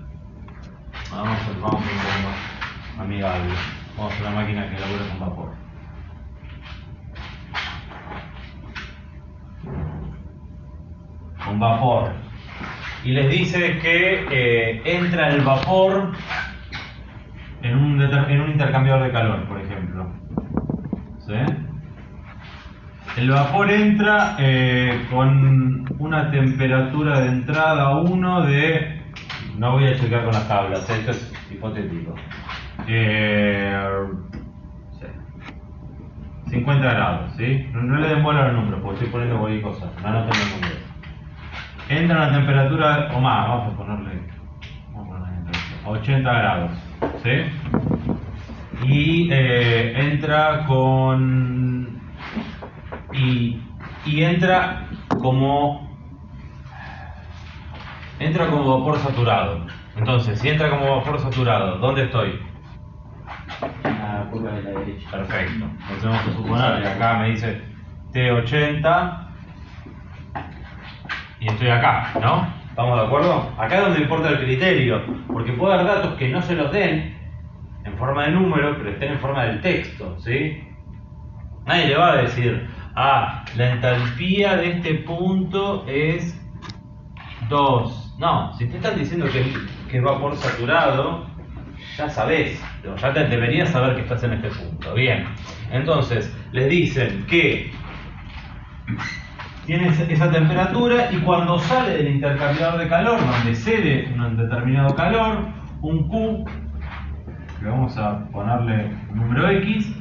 [SPEAKER 2] Vamos a un poco más amigable. Vamos a una máquina que labura con vapor. Con vapor. Y les dice que entra el vapor en un intercambiador de calor, por ejemplo. ¿Sí? El vapor entra con una temperatura de entrada 1 de... No voy a checar con las tablas, esto es hipotético. 50 grados, ¿sí? No le den bola a los números, porque estoy poniendo cualquier cosa, no anoten los números. Entra a una temperatura, o más, vamos a ponerle 80 grados, ¿sí? Y entra con... Y entra como vapor saturado. Entonces, si entra como vapor saturado, ¿dónde estoy?
[SPEAKER 1] En la curva de la derecha.
[SPEAKER 2] Perfecto. Entonces vamos a suponer que acá me dice T80 y estoy acá, ¿no? ¿Estamos de acuerdo? Acá es donde importa el criterio, porque puede haber datos que no se los den en forma de número, pero estén en forma del texto, ¿sí? Nadie le va a decir, la entalpía de este punto es 2. No, si te están diciendo que es vapor saturado, ya sabés, ya deberías saber que estás en este punto. Bien, entonces les dicen que tiene esa temperatura y cuando sale del intercambiador de calor, donde cede un determinado calor, un Q, le vamos a ponerle un número X,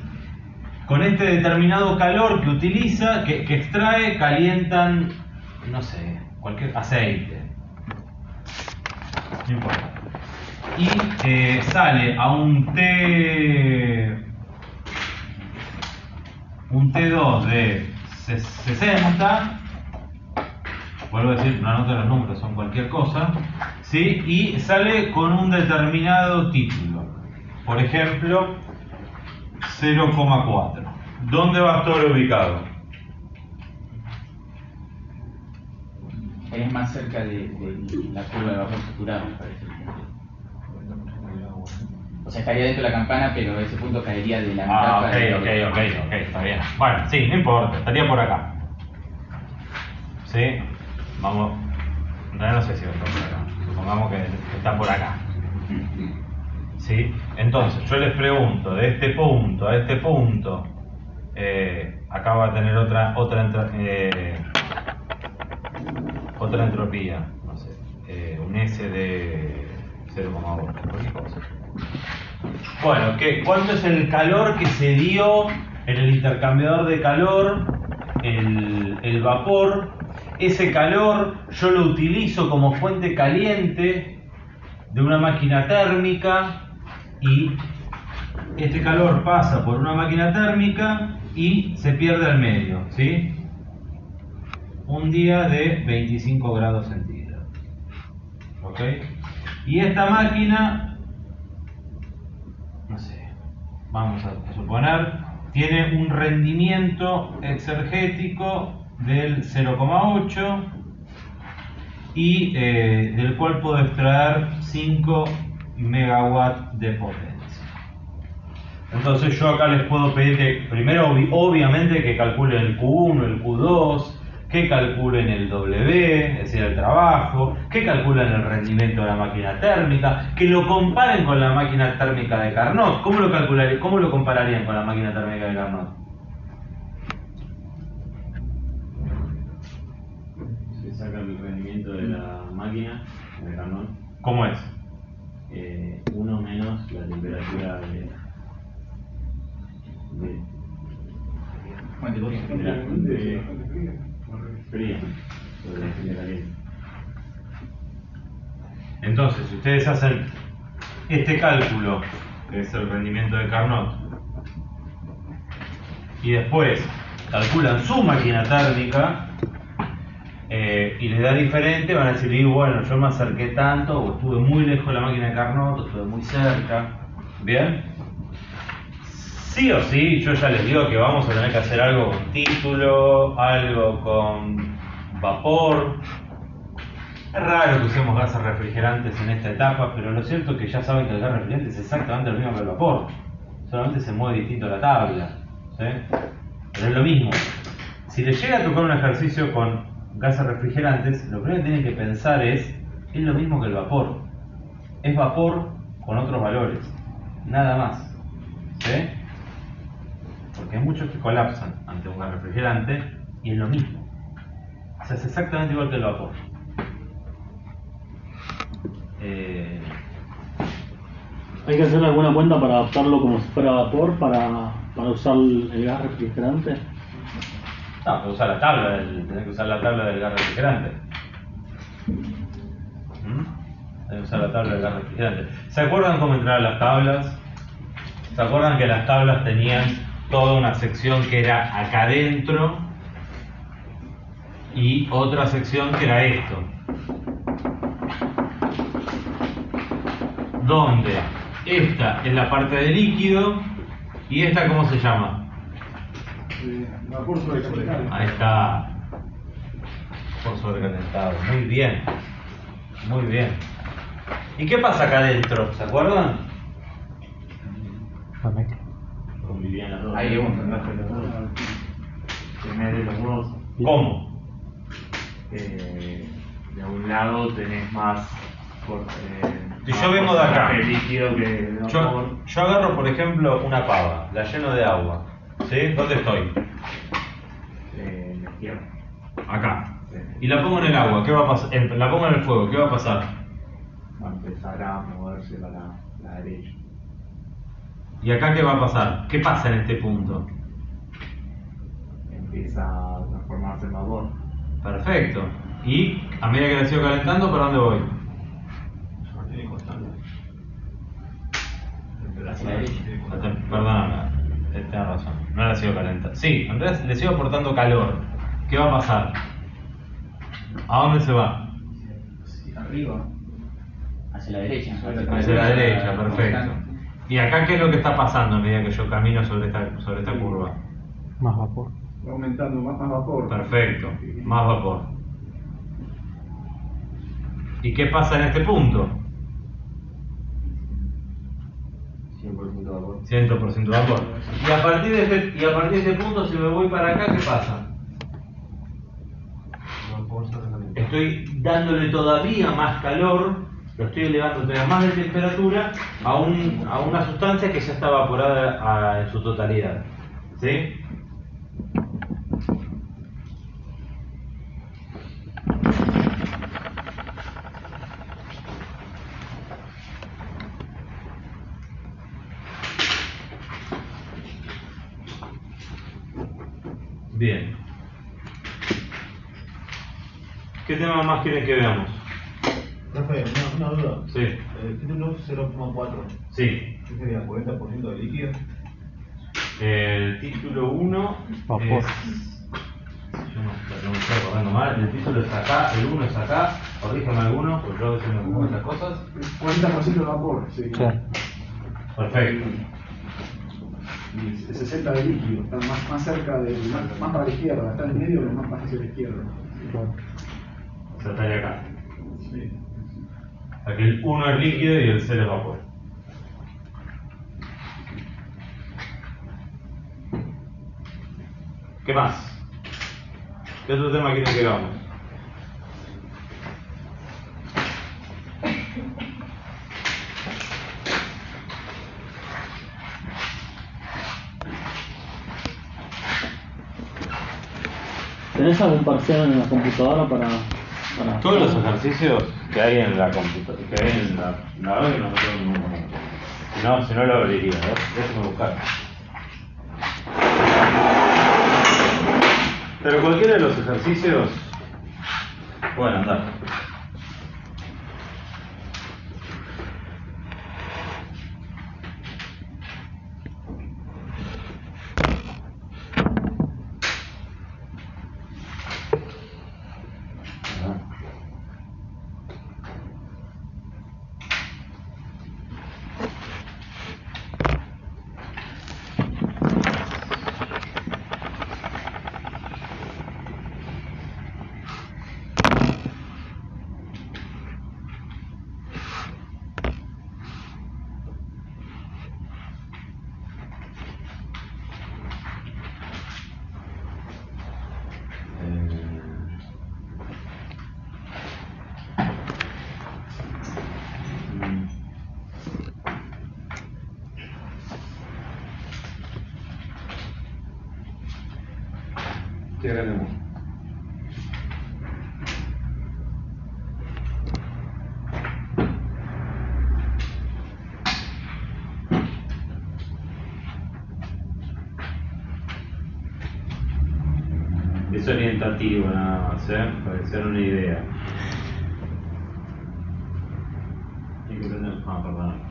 [SPEAKER 2] con este determinado calor que utiliza, que extrae, calientan, no sé, cualquier aceite. No importa. Y sale a un T2 de 60, vuelvo a decir, no anoten los números, son cualquier cosa, ¿sí? Y sale con un determinado título, por ejemplo 0,4. ¿Dónde va a estar ubicado?
[SPEAKER 1] Es más cerca de la curva de vapor saturado, me parece. O sea, estaría dentro de la campana, pero ese punto caería de la mitad
[SPEAKER 2] Ah,
[SPEAKER 1] para el-
[SPEAKER 2] ok, está bien. Bueno, sí, no importa, estaría por acá. ¿Sí? Vamos. En realidad no sé si va a estar por acá. Supongamos que está por acá. ¿Sí? Entonces, yo les pregunto, de este punto a este punto, acá va a tener otra entropía, no sé, un S de 0,8, cualquier cosa. Bueno, ¿cuánto es el calor que se dio en el intercambiador de calor, el vapor? Ese calor yo lo utilizo como fuente caliente de una máquina térmica y este calor pasa por una máquina térmica y se pierde al medio, ¿sí? Un día de 25 grados centígrados. ¿Ok? Y esta máquina, no sé, vamos a suponer, tiene un rendimiento exergético del 0,8 y del cual puedo extraer 5 megawatts de potencia. Entonces yo acá les puedo pedir que primero obviamente que calculen el Q1, el Q2, que calculen el W, es decir, el trabajo, que calculen el rendimiento de la máquina térmica, que lo comparen con la máquina térmica de Carnot. ¿Cómo lo compararían con la máquina térmica de Carnot?
[SPEAKER 4] Se saca el rendimiento de la máquina, de Carnot,
[SPEAKER 2] ¿Cómo es?
[SPEAKER 4] 1 menos la temperatura de
[SPEAKER 1] Fuente fría.
[SPEAKER 4] fría sobre la fuente caliente.
[SPEAKER 2] Entonces, si ustedes hacen este cálculo, que es el rendimiento de Carnot, y después calculan su máquina térmica y les da diferente, van a decir, y bueno, yo me acerqué tanto, o estuve muy lejos de la máquina de Carnot, o estuve muy cerca. ¿Bien? Sí o sí, yo ya les digo que vamos a tener que hacer algo con título, algo con vapor. Es raro que usemos gases refrigerantes en esta etapa, pero lo cierto es que ya saben que el gas refrigerante es exactamente lo mismo que el vapor. Solamente se mueve distinto la tabla, ¿sí? Pero es lo mismo. Si les llega a tocar un ejercicio con gases refrigerantes, lo primero que tienen que pensar es lo mismo que el vapor. Es vapor con otros valores, nada más, ¿sí? Porque hay muchos que colapsan ante un gas refrigerante y es lo mismo. O sea, es exactamente igual que el vapor.
[SPEAKER 3] ¿Hay que hacer alguna cuenta para adaptarlo como si fuera vapor para usar el gas refrigerante?
[SPEAKER 2] No, pero tenés que usar la tabla del gas refrigerante. Tenés que usar la tabla del gas refrigerante. ¿Se acuerdan cómo entraban las tablas? ¿Se acuerdan que las tablas tenían toda una sección que era acá adentro y otra sección que era esto? Donde esta es la parte de líquido y esta, ¿cómo se llama?
[SPEAKER 5] Vapor sobrecalentado.
[SPEAKER 2] Ahí está. Por sobrecalentado. Muy bien. Muy bien. ¿Y qué pasa acá adentro? ¿Se acuerdan?
[SPEAKER 4] Convivían las dos.
[SPEAKER 1] Hay uno.
[SPEAKER 4] Tenés los dos.
[SPEAKER 2] ¿Cómo?
[SPEAKER 4] De un lado tenés más
[SPEAKER 2] Si yo vengo de acá,
[SPEAKER 4] líquido que de vapor.
[SPEAKER 2] yo agarro por ejemplo una pava, la lleno de agua. ¿Sí? ¿Dónde estoy?
[SPEAKER 4] En la izquierda.
[SPEAKER 2] Acá. Y la pongo en el agua, ¿qué va a pasar? La pongo en el fuego, ¿qué va a pasar?
[SPEAKER 4] Va a empezar a moverse para la derecha.
[SPEAKER 2] ¿Y acá qué va a pasar? ¿Qué pasa en este punto?
[SPEAKER 4] Empieza a transformarse en vapor.
[SPEAKER 2] Perfecto. Y a medida que la sigo calentando, ¿para dónde voy?
[SPEAKER 1] Hacia la derecha.
[SPEAKER 2] Perdóname, tenés razón, no la sigo calentando. Sí, en realidad le sigo aportando calor. ¿Qué va a pasar? ¿A dónde se va?
[SPEAKER 1] Arriba. Hacia la derecha.
[SPEAKER 2] Hacia la derecha, perfecto. ¿Y acá qué es lo que está pasando a medida que yo camino sobre esta curva?
[SPEAKER 3] Más vapor.
[SPEAKER 5] Va aumentando más vapor.
[SPEAKER 2] Perfecto, más vapor. ¿Y qué pasa en este punto?
[SPEAKER 6] vapor.
[SPEAKER 2] 100% vapor. Y a partir de este punto, si me voy para acá, ¿qué pasa? Estoy dándole todavía más calor, lo estoy elevando todavía más de temperatura a una sustancia que ya está evaporada en su totalidad. ¿Sí? Bien. ¿Qué tema más quieren que veamos?
[SPEAKER 8] Rafael, una duda.
[SPEAKER 2] Sí.
[SPEAKER 8] El título 0,4.
[SPEAKER 2] Sí.
[SPEAKER 8] ¿Qué sería? ¿40% de líquido?
[SPEAKER 2] El título 1
[SPEAKER 3] Vapor.
[SPEAKER 2] es... Yo no me estoy acordando mal. El título es acá, el 1 es acá. Corríjame alguno, porque yo a veces me confundo estas cosas.
[SPEAKER 5] 40% de vapor, sí.
[SPEAKER 2] Perfecto.
[SPEAKER 5] Y 60 de líquido, está más cerca del, más para la izquierda, está en el medio, pero más hacia la izquierda.
[SPEAKER 2] O sea, estaría acá.
[SPEAKER 5] Sí.
[SPEAKER 2] O sea que el 1 es líquido y el 0 es vapor. ¿Qué más? ¿Qué otro tema quieren que hagamos?
[SPEAKER 3] ¿Tenés algún parcial en la computadora para
[SPEAKER 2] Todos los ejercicios que hay en la computadora, que hay en la verdad que no me tengo ningún momento. Si no lo abriría, déjame buscar. Pero cualquiera de los ejercicios pueden andar. Qué grande mundo. Es orientativo nada más, para que se den una idea. Hay que tener... perdón.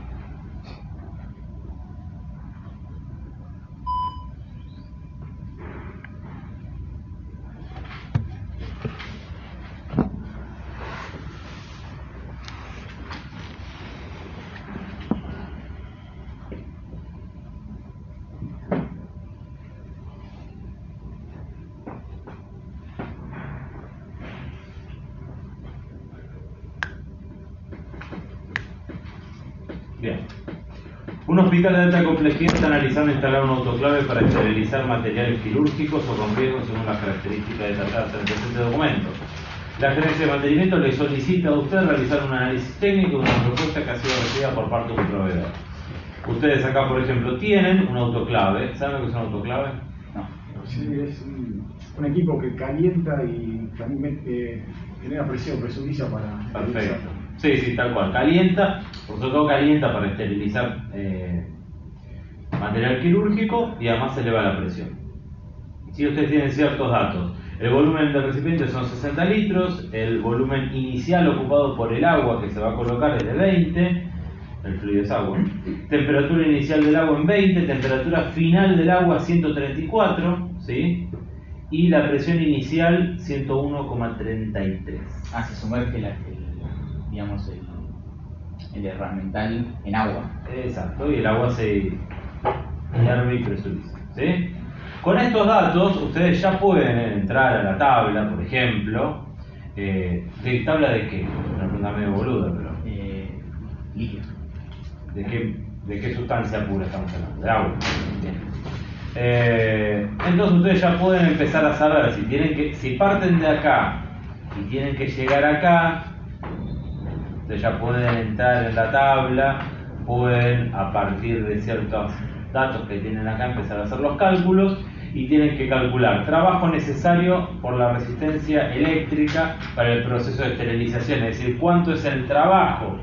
[SPEAKER 2] Bien. Un hospital de alta complejidad está analizando instalar un autoclave para esterilizar materiales quirúrgicos o con riesgo según las características detalladas en el presente documento. La gerencia de mantenimiento le solicita a usted realizar un análisis técnico de una propuesta que ha sido recibida por parte de un proveedor. Ustedes acá, por ejemplo, tienen un autoclave. ¿Saben lo que es un autoclave?
[SPEAKER 1] No.
[SPEAKER 5] Sí, es un equipo que calienta y también genera presión, presuriza para...
[SPEAKER 2] Perfecto. Sí, tal cual. Calienta, por sobre todo calienta para esterilizar material quirúrgico y además eleva la presión. Si ustedes tienen ciertos datos, el volumen del recipiente son 60 litros, el volumen inicial ocupado por el agua que se va a colocar es de 20, el fluido es agua, temperatura inicial del agua en 20, temperatura final del agua 134, ¿sí? Y la presión inicial 101,33.
[SPEAKER 1] Ah, se sumerge el herramental en agua.
[SPEAKER 2] Exacto, y el agua se hierve y presuriza, ¿sí? Con estos datos, ustedes ya pueden entrar a la tabla, por ejemplo. ¿Tabla de qué? Una pregunta medio boluda, pero...
[SPEAKER 1] Líquido.
[SPEAKER 2] ¿De qué? ¿De qué sustancia pura estamos hablando? De agua. Bien. Entonces ustedes ya pueden empezar a saber si parten de acá y tienen que llegar acá, ustedes ya pueden entrar en la tabla, pueden a partir de ciertos datos que tienen acá empezar a hacer los cálculos y tienen que calcular trabajo necesario por la resistencia eléctrica para el proceso de esterilización, es decir, cuánto es el trabajo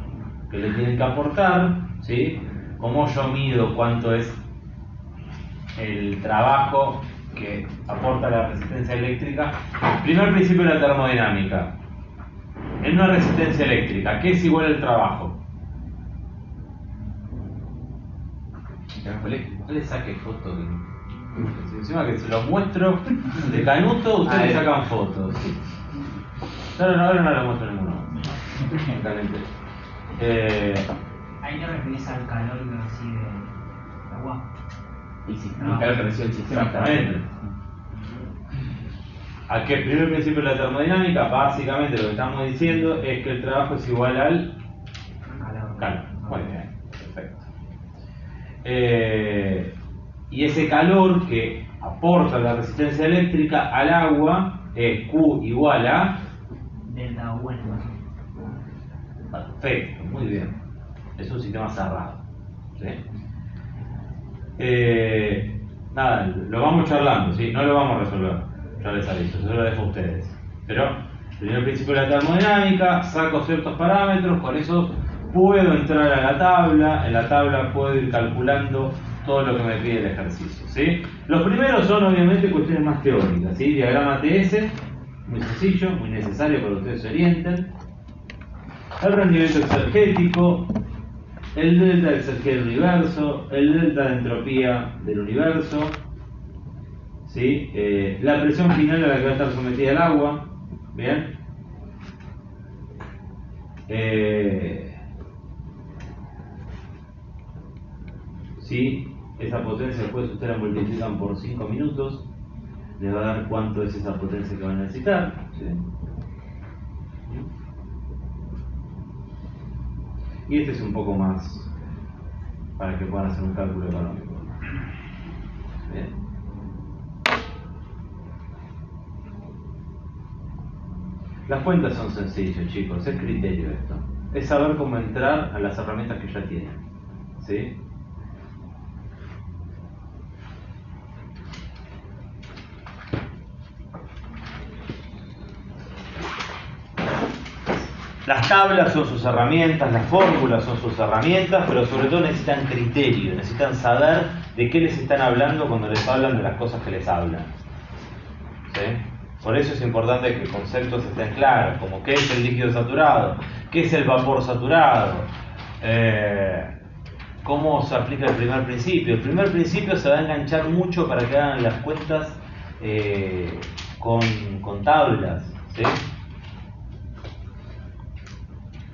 [SPEAKER 2] que le tienen que aportar, ¿sí? Cómo yo mido cuánto es el trabajo que aporta la resistencia eléctrica. Primer principio de la termodinámica. En una resistencia eléctrica, ¿qué es igual al trabajo? No le saque fotos. Encima que se los muestro de canuto, ustedes sacan fotos. Ahora no lo muestro ninguno. Caliente.
[SPEAKER 7] Ahí te referís al calor que recibe el agua.
[SPEAKER 1] Y si el calor que recibe el sistema.
[SPEAKER 2] Exactamente. ¿A qué primer principio de la termodinámica? Básicamente lo que estamos diciendo es que el trabajo es igual al calor. Muy bien, perfecto. Y ese calor que aporta la resistencia eléctrica al agua es Q igual a
[SPEAKER 7] delta U.
[SPEAKER 2] Perfecto, muy bien. Es un sistema cerrado. ¿Sí? Nada, lo vamos charlando, ¿sí? No lo vamos a resolver. Ya les aviso, yo lo dejo a ustedes. Pero, primer principio de la termodinámica, saco ciertos parámetros, con eso puedo entrar a la tabla, en la tabla puedo ir calculando todo lo que me pide el ejercicio, ¿sí? Los primeros son obviamente cuestiones más teóricas, ¿sí? Diagrama TS, muy sencillo, muy necesario para que ustedes se orienten. El rendimiento exergético, el delta de exergia del universo, el delta de entropía del universo, ¿sí? La presión final a la que va a estar sometida el agua, ¿bien? ¿Sí? Esa potencia después ustedes la multiplican por 5 minutos, les va a dar cuánto es esa potencia que van a necesitar, ¿sí? Y este es un poco más para que puedan hacer un cálculo económico. Bien. Las cuentas son sencillas, chicos, es criterio esto. Es saber cómo entrar a las herramientas que ya tienen, ¿sí? Las tablas son sus herramientas, las fórmulas son sus herramientas, pero sobre todo necesitan criterio, necesitan saber de qué les están hablando cuando les hablan de las cosas que les hablan. ¿Sí? Por eso es importante que conceptos estén claros, como qué es el líquido saturado, qué es el vapor saturado, cómo se aplica el primer principio. El primer principio se va a enganchar mucho para que hagan las cuentas con tablas, ¿sí?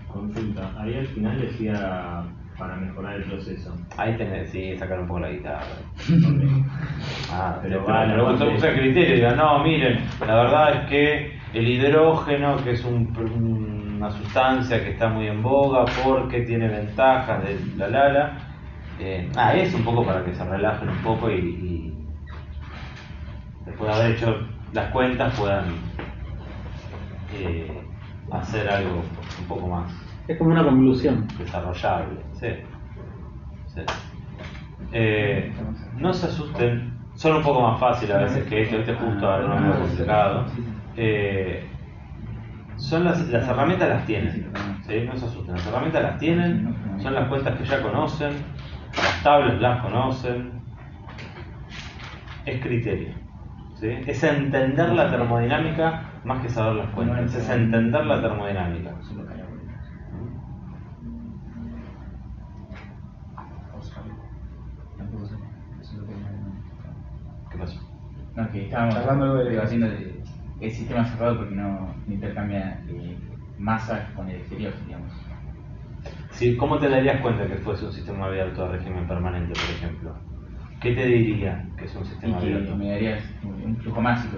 [SPEAKER 4] Consulta, ahí al final decía para mejorar el proceso.
[SPEAKER 2] Ahí tenés, sí, sacar un poco la guitarra.
[SPEAKER 4] Pero
[SPEAKER 2] Pero usa criterio, digan, no, miren, la verdad es que el hidrógeno, que es una sustancia que está muy en boga porque tiene ventajas de es un poco para que se relajen un poco y después de haber hecho las cuentas puedan hacer algo un poco más
[SPEAKER 3] Es como una conclusión.
[SPEAKER 2] desarrollable. Sí. Sí. No se asusten, son un poco más fáciles a veces que este justo ahora no es muy complicado. Son las herramientas las tienen, ¿sí? No se asusten, las herramientas las tienen, son las cuentas que ya conocen, las tablas las conocen, es criterio, ¿sí? Es entender la termodinámica más que saber las cuentas, es entender la termodinámica. ¿Qué pasó?
[SPEAKER 1] No, que estábamos
[SPEAKER 5] Charlando de-
[SPEAKER 1] debatiendo el sistema cerrado porque no intercambia masa con el exterior, digamos.
[SPEAKER 2] Sí, ¿cómo te darías cuenta que fuese un sistema abierto de régimen permanente, por ejemplo? ¿Qué te diría que es un
[SPEAKER 1] Y
[SPEAKER 2] sistema
[SPEAKER 1] que
[SPEAKER 2] abierto?
[SPEAKER 1] me darías un flujo másico.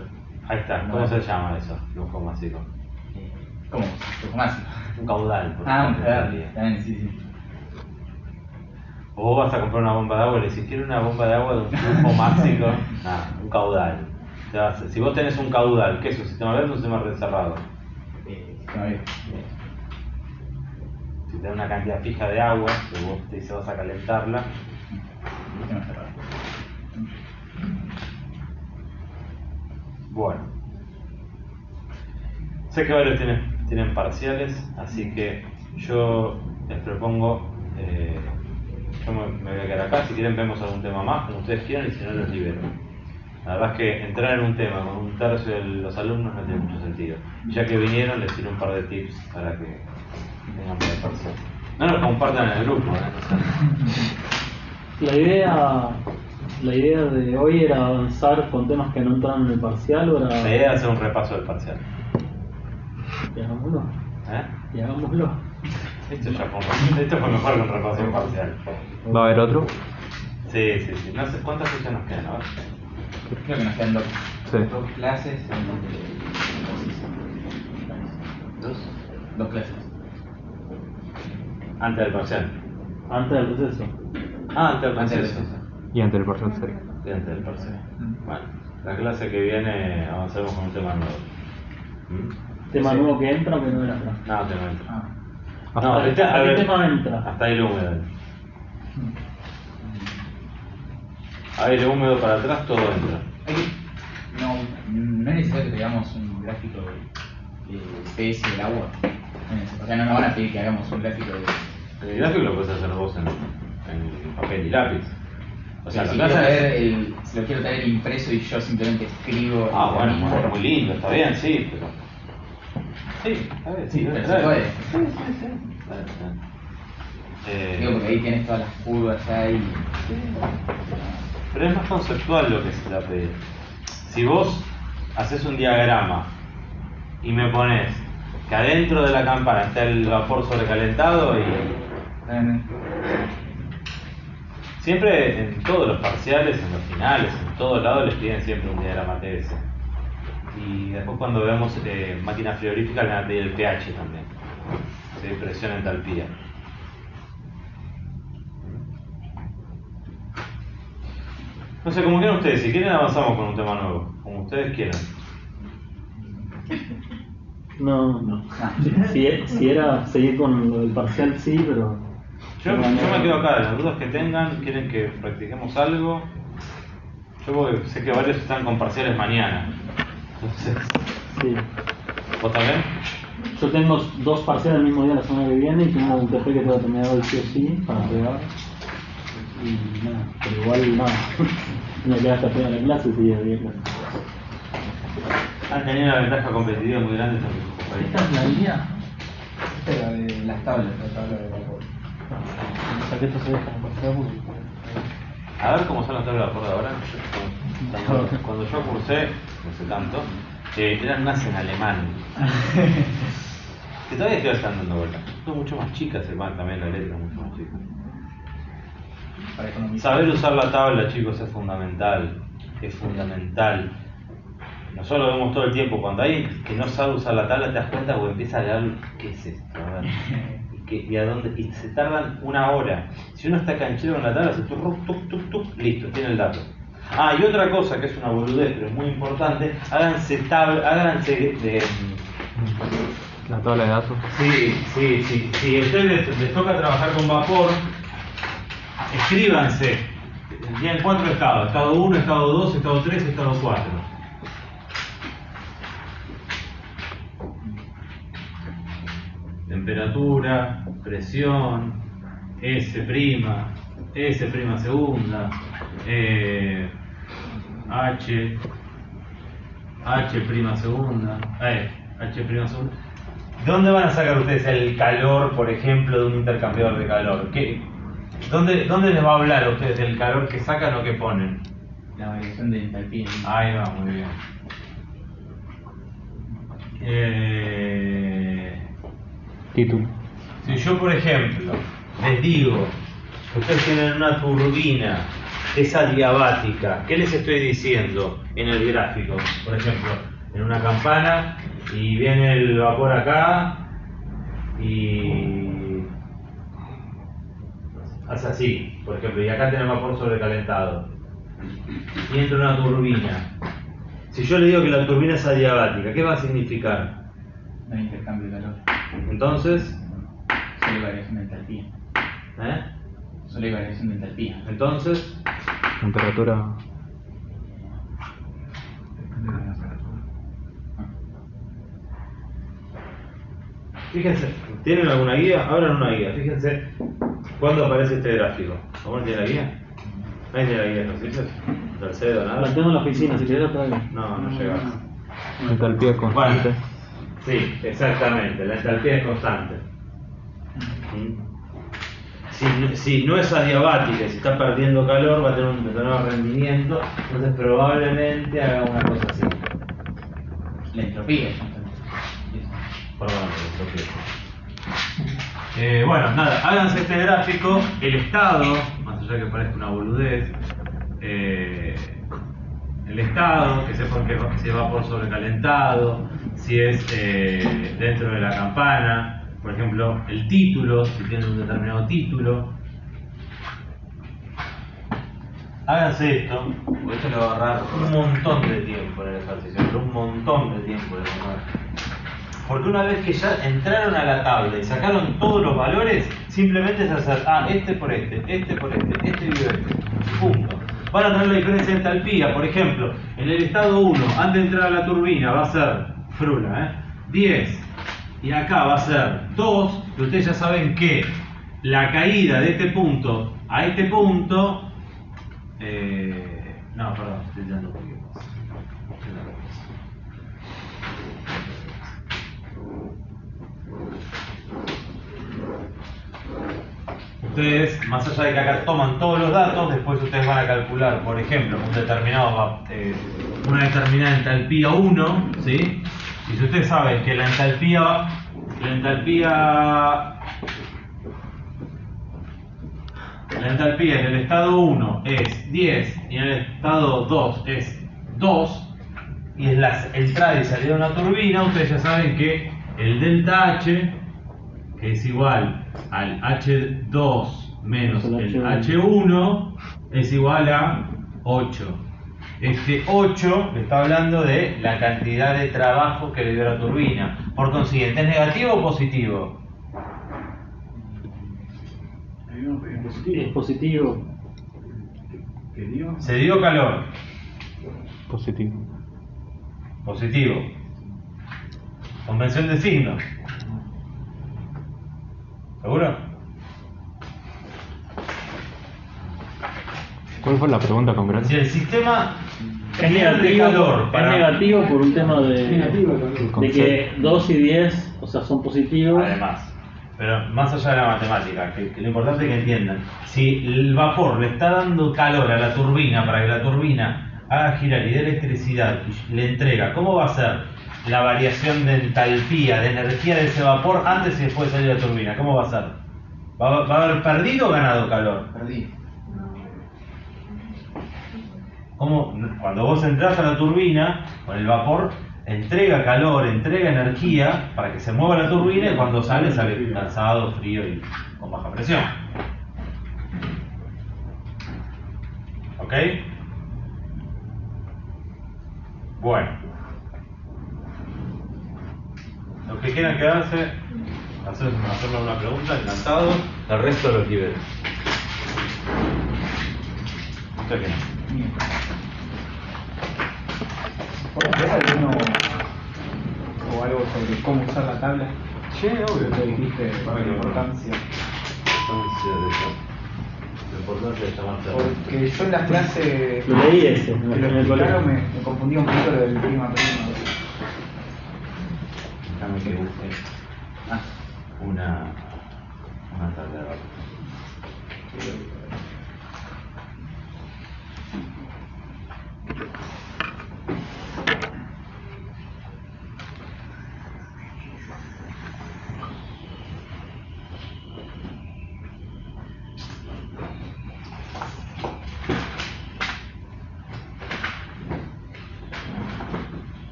[SPEAKER 2] Ahí está, ¿cómo se llama eso? Flujo másico.
[SPEAKER 1] ¿Cómo? Flujo másico.
[SPEAKER 2] Un caudal, por
[SPEAKER 1] Un
[SPEAKER 2] ejemplo,
[SPEAKER 1] caudal,
[SPEAKER 2] sería.
[SPEAKER 1] también, sí.
[SPEAKER 2] O vos vas a comprar una bomba de agua y le decís, quiero una bomba de agua de un flujo máximo, nada, un caudal. O sea, si vos tenés un caudal, ¿qué es un sistema abierto o un sistema cerrado?
[SPEAKER 1] Sistema abierto.
[SPEAKER 2] Si tenés una cantidad fija de agua, que vos te dices vas a calentarla,
[SPEAKER 1] Sistema cerrado.
[SPEAKER 2] bueno. Sé que varios tienen parciales, así que yo les propongo, yo me voy a quedar acá, si quieren vemos algún tema más, como ustedes quieran, y si no los libero. La verdad es que entrar en un tema con un tercio de los alumnos no tiene mucho sentido. Ya que vinieron, les tiro un par de tips para que tengan para el parcial. No los compartan en el grupo,
[SPEAKER 3] La idea de hoy era avanzar con temas que no entraron en el parcial, o era...
[SPEAKER 2] La idea es hacer un repaso del parcial.
[SPEAKER 3] Y hagámoslo.
[SPEAKER 2] ¿Eh?
[SPEAKER 3] Y hagámoslo.
[SPEAKER 2] Esto fue mejor que un repaso del parcial.
[SPEAKER 9] ¿Va a haber otro?
[SPEAKER 2] Sí. No sé cuántas fechas nos quedan ahora.
[SPEAKER 1] Creo que nos quedan
[SPEAKER 9] Sí.
[SPEAKER 1] dos clases. Dos clases.
[SPEAKER 2] Antes del parcial.
[SPEAKER 3] Antes del proceso.
[SPEAKER 2] Antes del
[SPEAKER 1] Antes del
[SPEAKER 2] parcial.
[SPEAKER 1] proceso.
[SPEAKER 9] Y antes del parcial serio.
[SPEAKER 2] Sí, antes del parcial. Bueno, la clase que viene avanzaremos con un tema nuevo.
[SPEAKER 3] ¿Tema nuevo que entra o que no entra?
[SPEAKER 2] No, tema entra.
[SPEAKER 1] Ah.
[SPEAKER 2] No,
[SPEAKER 3] ¿Hasta qué tema entra?
[SPEAKER 2] hasta aire húmedo. Aire húmedo para atrás, todo entra.
[SPEAKER 1] No es necesario que tengamos un gráfico de PS del agua. O sea, no nos van a pedir que hagamos un gráfico de...
[SPEAKER 2] El gráfico lo puedes hacer vos en papel y lápiz. O sea,
[SPEAKER 1] si
[SPEAKER 2] lo que haces es...
[SPEAKER 1] si lo quiero tener impreso y yo simplemente escribo...
[SPEAKER 2] Ah, bueno,
[SPEAKER 1] mismo.
[SPEAKER 2] muy lindo, está bien, sí, pero... Sí, está bien,
[SPEAKER 1] Sí, pero
[SPEAKER 2] está
[SPEAKER 1] se
[SPEAKER 2] bien.
[SPEAKER 1] puede. Digo,
[SPEAKER 2] Eh,
[SPEAKER 1] porque ahí tienes todas las curvas ya y...
[SPEAKER 2] Pero es más conceptual lo que se te va a pedir. Si vos haces un diagrama y me pones que adentro de la campana está el vapor sobrecalentado y... Siempre en todos los parciales, en los finales, en todos lados les piden siempre un diagrama TS. Y después cuando veamos máquina frigorífica le van a pedir el pH también. ¿Sí? Presión, entalpía. No sé, como quieran ustedes, si quieren avanzamos con un tema nuevo, como ustedes quieran.
[SPEAKER 3] No. Si era seguir con lo del parcial, sí, pero...
[SPEAKER 2] Yo me quedo acá, las dudas que tengan, quieren que practiquemos algo. Yo sé que varios están con parciales mañana. Entonces,
[SPEAKER 3] Sí.
[SPEAKER 2] ¿vos también?
[SPEAKER 3] Yo tengo 2 parciales el mismo día la semana que viene y tengo un TP que tengo que terminar hoy sí o sí para pegar. Y nada, pero igual nada. Me queda hasta pegar la clase y seguir bien clase.
[SPEAKER 2] Han tenido una ventaja competitiva muy grande sobre sus
[SPEAKER 3] ¿Esta
[SPEAKER 2] compañeros.
[SPEAKER 3] es la mía?
[SPEAKER 1] Esta es la de las tablas, la tabla de vapor.
[SPEAKER 3] O sea que esto se deja pasar porque...
[SPEAKER 2] A ver cómo son las tablas de vapor de ahora. Cuando yo cursé, no sé tanto, eran unas en alemán. Que todavía quedan dando vueltas. Son mucho más chicas, hermano, también la letra es mucho más chica.
[SPEAKER 1] Para economizar.
[SPEAKER 2] Saber usar la tabla, chicos, es fundamental. Es fundamental. Nosotros lo vemos todo el tiempo. Cuando alguien que no sabe usar la tabla, te das cuenta o empieza a leer qué es esto. A ver. ¿Y a dónde? Y se tardan 1 hora. Si uno está canchero con la tabla, se tuc, listo, tiene el dato. Ah, y otra cosa que es una boludez, pero es muy importante, háganse de...
[SPEAKER 9] La tabla de datos.
[SPEAKER 2] Sí. Si a ustedes les toca trabajar con vapor, escríbanse. Tienen 4 estados: estado 1, estado 2, estado 3, estado 4. Temperatura, presión, S', S' segunda, H', H' segunda, H' segunda. ¿Dónde van a sacar ustedes el calor, por ejemplo, de un intercambiador de calor? ¿Dónde les va a hablar a ustedes del calor que sacan o que ponen?
[SPEAKER 1] La variación de entalpía.
[SPEAKER 2] Ahí va, muy bien.
[SPEAKER 9] Título.
[SPEAKER 2] Si yo, por ejemplo, les digo que ustedes tienen una turbina que es adiabática, ¿qué les estoy diciendo en el gráfico? Por ejemplo, en una campana y viene el vapor acá y pasa así, por ejemplo, y acá tenemos vapor sobrecalentado. Y entra una turbina. Si yo le digo que la turbina es adiabática, ¿qué va a significar?
[SPEAKER 1] No hay intercambio de calor.
[SPEAKER 2] Entonces,
[SPEAKER 1] Solo hay variación de entalpía. Solo hay variación de entalpía.
[SPEAKER 2] Entonces,
[SPEAKER 9] Temperatura.
[SPEAKER 2] fíjense, ¿tienen alguna guía? Abran una guía, fíjense cuándo aparece este gráfico. ¿Cómo tiene la guía? ¿Nadie tiene la guía de ejercicios? ¿Del CEDO, nada?
[SPEAKER 3] La tengo en la oficina, si querés la traigo.
[SPEAKER 2] No, no llega.
[SPEAKER 9] Entalpía constante.
[SPEAKER 2] Bueno, sí, exactamente, la entalpía es constante. Si no es adiabática y si está perdiendo calor, va a tener un determinado rendimiento, entonces probablemente haga una cosa así.
[SPEAKER 1] La entropía es constante.
[SPEAKER 2] Perdón, bueno, nada, háganse este gráfico, el estado, más allá que parezca una boludez, el estado, que sepan que si es vapor sobrecalentado, si es dentro de la campana, por ejemplo, el título, si tiene un determinado título. Háganse esto, porque esto le va a ahorrar un montón de tiempo en el ejercicio, pero un montón de tiempo de ahorrar. Porque una vez que ya entraron a la tabla y sacaron todos los valores, simplemente es hacer, este por este dividido este, punto. Van a tener la diferencia de entalpía, por ejemplo, en el estado 1, antes de entrar a la turbina, va a ser frula, 10, y acá va a ser 2, y ustedes ya saben que la caída de este punto a este punto, no, perdón, estoy dando un poquito más. Ustedes, más allá de que acá toman todos los datos, después ustedes van a calcular, por ejemplo, una determinada entalpía 1, ¿sí? Y si ustedes saben que la entalpía en el estado 1 es 10 y en el estado 2 es 2, y es la entrada y salida de una turbina, ustedes ya saben que el delta H, que es igual al H2 menos el H1, es igual a 8. Este 8 le está hablando de la cantidad de trabajo que le dio la turbina. Por consiguiente, ¿es negativo o positivo?
[SPEAKER 3] Es positivo.
[SPEAKER 5] ¿Qué dio?
[SPEAKER 2] Se dio calor.
[SPEAKER 9] Positivo.
[SPEAKER 2] Positivo. Convención de signos. ¿Seguro?
[SPEAKER 9] ¿Cuál fue la pregunta
[SPEAKER 2] Si
[SPEAKER 9] concreta?
[SPEAKER 2] el sistema
[SPEAKER 3] Es
[SPEAKER 2] pierde calor para...
[SPEAKER 3] es negativo por un tema
[SPEAKER 5] Negativo,
[SPEAKER 3] de que 2 y 10, o sea, son positivos.
[SPEAKER 2] Además, pero más allá de la matemática, que lo importante es que entiendan, si el vapor le está dando calor a la turbina para que la turbina haga girar y dé electricidad y le entrega, ¿cómo va a ser la variación de entalpía, de energía de ese vapor antes y después de salir de la turbina? ¿Cómo va a ser? ¿Va a haber perdido o ganado calor?
[SPEAKER 1] Perdí.
[SPEAKER 2] ¿Cómo? Cuando vos entras a la turbina, con el vapor entrega calor, entrega energía para que se mueva la turbina, y cuando sale cansado, frío y con baja presión. ¿Ok? Bueno. Los que quieran quedarse, hacerme una pregunta, encantado. El resto los libero. ¿Usted qué?
[SPEAKER 4] ¿Puedes ver alguno o algo sobre cómo usar la tabla?
[SPEAKER 2] Sí, obvio.
[SPEAKER 4] Lo dijiste para la importancia.
[SPEAKER 2] La importancia de llamarse.
[SPEAKER 4] Porque yo en las clases
[SPEAKER 3] Lo leí ese,
[SPEAKER 4] que lo
[SPEAKER 3] en el
[SPEAKER 4] explicaron
[SPEAKER 3] colegio.
[SPEAKER 4] me confundía un poquito lo del prima.
[SPEAKER 2] Déjame que busque una tabla de datos.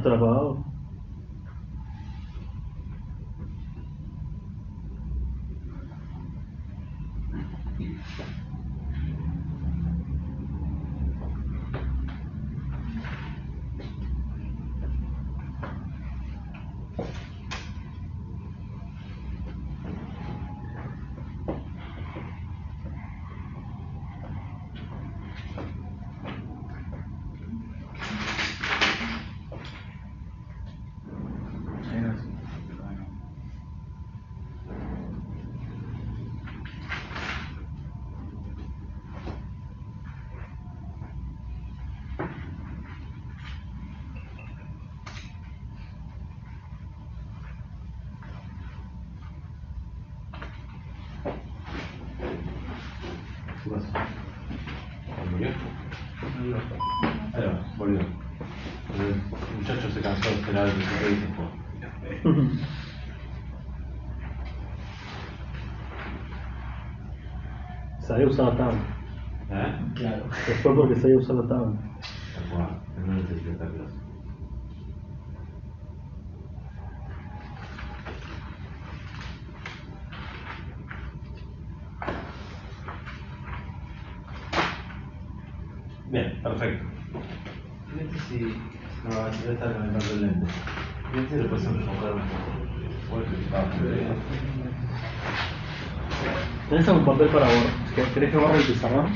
[SPEAKER 3] motor apagado.
[SPEAKER 2] ¿Qué pasó? ¿Murió? Ahí va, volvió. El muchacho se cansó de esperar el que dice fue.
[SPEAKER 3] Sabía usar la tabla.
[SPEAKER 2] ¿Eh?
[SPEAKER 1] Claro.
[SPEAKER 3] Fue porque sabía usar la tabla.
[SPEAKER 2] No necesito esta clase. Bien, perfecto. Fíjate si no va a estar calentando el lente. Fíjate si lo puedes enfocar un poco.
[SPEAKER 3] ¿Tenés algún papel para borrar? ¿Querés que borre el pizarrón?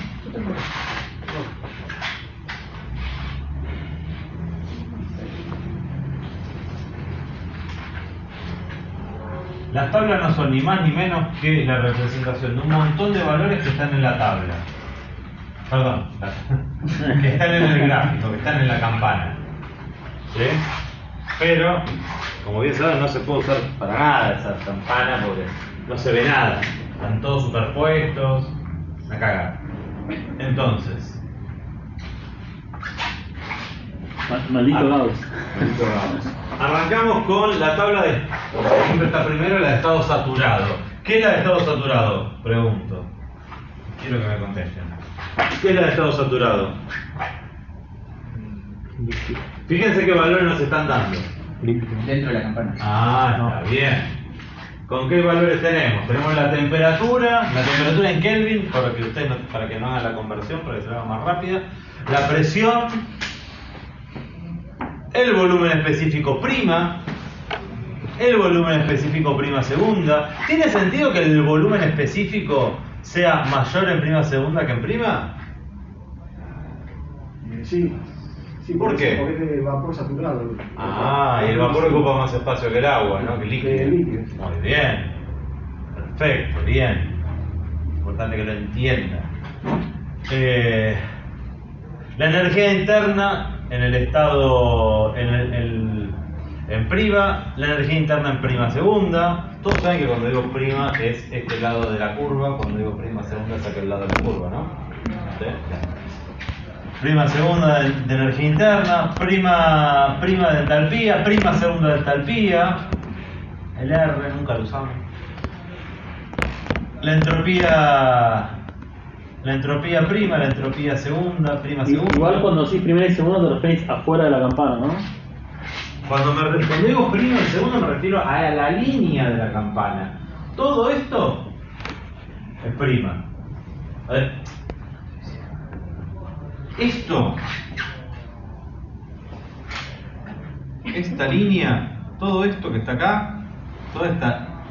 [SPEAKER 2] Las tablas no son ni más ni menos que la representación de un montón de valores que están en la tabla. Perdón, que están en el gráfico, que están en la campana. ¿Sí? Pero, como bien saben, no se puede usar para nada esa campana porque no se ve nada. Están todos superpuestos. Una cagada. Entonces.
[SPEAKER 3] Maldito Gauss.
[SPEAKER 2] Maldito Gauss. Arrancamos con la tabla de. Siempre está primero la de estado saturado. ¿Qué es la de estado saturado? Pregunto. Quiero que me contesten. ¿Qué es la de estado saturado? Fíjense qué valores nos están dando.
[SPEAKER 1] Dentro de la campana.
[SPEAKER 2] Ah, está bien. ¿Con qué valores tenemos? Tenemos la temperatura en Kelvin, para que no hagan la conversión, para que se haga más rápida. La presión, el volumen específico prima, el volumen específico prima segunda. ¿Tiene sentido que el volumen específico sea mayor en prima segunda que en prima?
[SPEAKER 5] Sí. Sí,
[SPEAKER 2] ¿Por qué?
[SPEAKER 5] Porque es de vapor saturado.
[SPEAKER 2] Ah, y el vapor ocupa más espacio que el agua, ¿no? Que el líquido.
[SPEAKER 5] líquido.
[SPEAKER 2] Muy bien. Perfecto, bien. Importante que lo entiendan. La energía interna en el estado en prima, la energía interna en prima segunda. Todos saben que cuando digo prima es este lado de la curva, cuando digo prima segunda es aquel lado de la curva, ¿no? ¿Sí? Prima segunda de energía interna, prima de entalpía, prima segunda de entalpía. El R nunca lo usamos. La entropía prima, la entropía segunda, prima segunda.
[SPEAKER 3] Igual cuando decís primera y segunda te referís afuera de la campana, ¿no?
[SPEAKER 2] Cuando digo prima y segunda me refiero a la línea de la campana. Todo esto es prima. A ver. Esta línea, todo esto que está acá,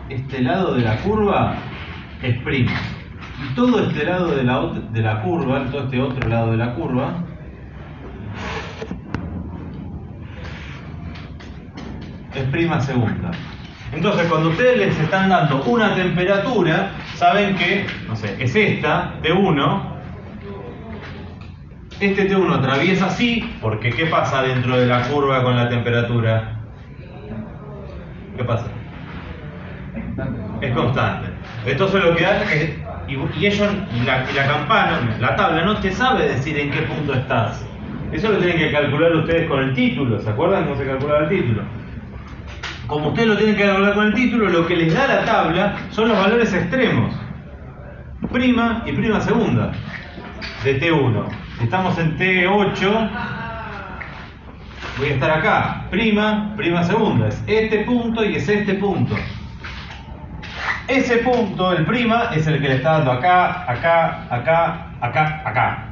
[SPEAKER 2] este lado de la curva es prima. Y todo este lado de la curva, todo este otro lado de la curva, es prima segunda. Entonces, cuando ustedes les están dando una temperatura, saben que, no sé, es esta, T1. Este T1 atraviesa así, porque ¿qué pasa dentro de la curva con la temperatura? ¿Qué pasa? Es constante. Entonces lo que hace es, y ellos, la campana, la tabla no te sabe decir en qué punto estás. Eso lo tienen que calcular ustedes con el título. ¿Se acuerdan cómo se calculaba el título? Como ustedes lo tienen que calcular con el título, lo que les da la tabla son los valores extremos. Prima y prima segunda de T1. Estamos en T8 voy a estar acá. Prima segunda. Es este punto y es este punto. Ese punto, el prima, es el que le está dando acá, acá, acá, acá, acá.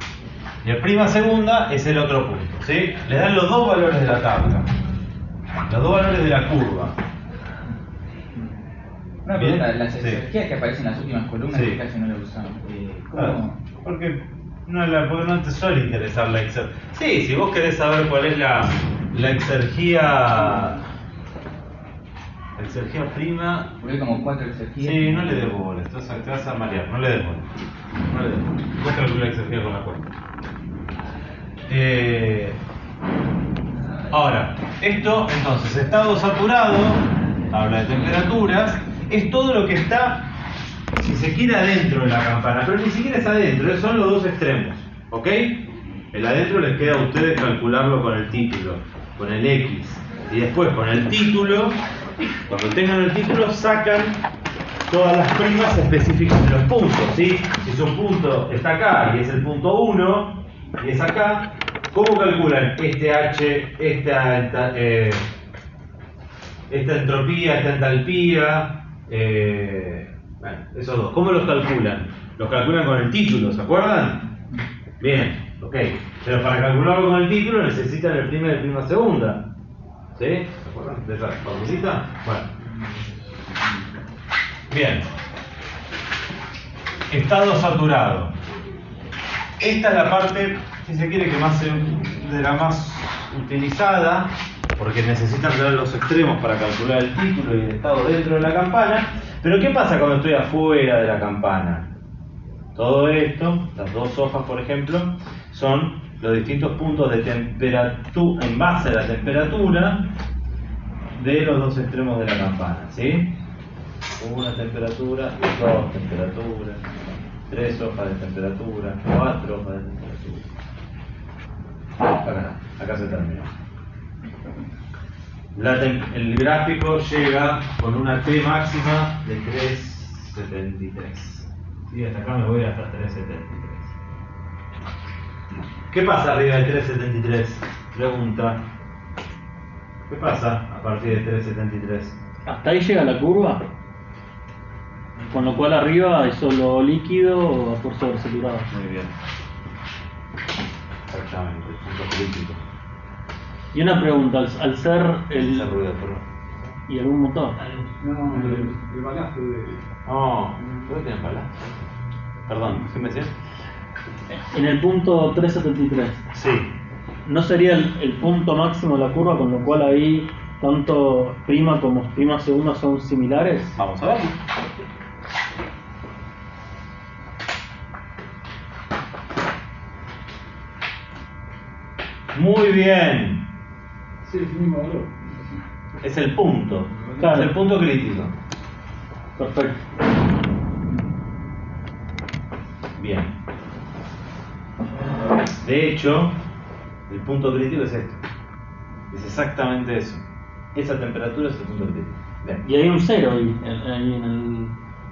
[SPEAKER 2] Y el prima segunda es el otro punto, ¿sí? Le dan los dos valores de la tabla. Los dos valores de la curva.
[SPEAKER 1] Una
[SPEAKER 2] Bien.
[SPEAKER 1] pregunta, las
[SPEAKER 2] Sí.
[SPEAKER 1] exergías que aparecen en las últimas columnas,
[SPEAKER 2] Sí.
[SPEAKER 1] que casi no la usamos.
[SPEAKER 2] Claro,
[SPEAKER 1] ¿Cómo?
[SPEAKER 2] porque no te suele interesar la exergía. Sí, si vos querés saber cuál es la exergía prima.
[SPEAKER 1] Porque hay como 4 exergías.
[SPEAKER 2] Sí, no le des bola, te vas a marear, no le des bola. No le des bola. Vos calculás la exergía con la cuenta. Ahora, esto entonces, estado saturado, habla de temperaturas, es todo lo que está, si se quiere, adentro de la campana, pero ni siquiera es adentro, son los dos extremos, ¿ok? El adentro les queda a ustedes calcularlo con el título, con el X, y después con el título, cuando tengan el título sacan todas las primas específicas de los puntos, ¿sí? Si su punto está acá y es el punto 1 y es acá, ¿cómo calculan este H, esta entropía, esta entalpía? Bueno, esos dos. ¿Cómo los calculan? Los calculan con el título, ¿se acuerdan? Bien, ok. Pero para calcularlo con el título necesitan el prima y el prima segunda. ¿Sí? ¿Se acuerdan de esa formulita? Bueno. Bien. Estado saturado. Esta es la parte, si se quiere, que más de la más utilizada, porque necesitan tener los extremos para calcular el título y el estado dentro de la campana. Pero ¿qué pasa cuando estoy afuera de la campana? Todo esto, las dos hojas por ejemplo, son los distintos puntos de temperatura, en base a la temperatura de los dos extremos de la campana, ¿sí? Una temperatura, dos temperaturas, 3 hojas de temperatura, 4 hojas de temperatura. Acá se terminó. El gráfico llega con una T máxima de 373. Y hasta acá me voy hasta 373. ¿Qué pasa arriba de 373? Pregunta. ¿Qué pasa a partir de 373?
[SPEAKER 3] Hasta ahí llega la curva, con lo cual arriba hay solo líquido o vapor sobresaturado.
[SPEAKER 2] Muy bien. Exactamente, punto crítico.
[SPEAKER 3] Y una pregunta, al ser
[SPEAKER 2] Ese ruido, perdón.
[SPEAKER 3] y algún motor.
[SPEAKER 5] No, el balasto de...
[SPEAKER 2] Oh, ¿dónde tienen pala? Perdón, ¿qué me decías?
[SPEAKER 3] En el punto 373,
[SPEAKER 2] Sí.
[SPEAKER 3] ¿no sería el punto máximo de la curva, con lo cual ahí tanto prima como prima segunda son similares?
[SPEAKER 2] Vamos a ver. Muy bien.
[SPEAKER 5] Sí, es el mismo valor.
[SPEAKER 2] Es el punto.
[SPEAKER 3] Claro.
[SPEAKER 2] Es el punto crítico.
[SPEAKER 3] Perfecto.
[SPEAKER 2] Bien. De hecho, el punto crítico es esto. Es exactamente eso. Esa temperatura es el punto crítico. Bien.
[SPEAKER 3] Y hay un cero ahí en el...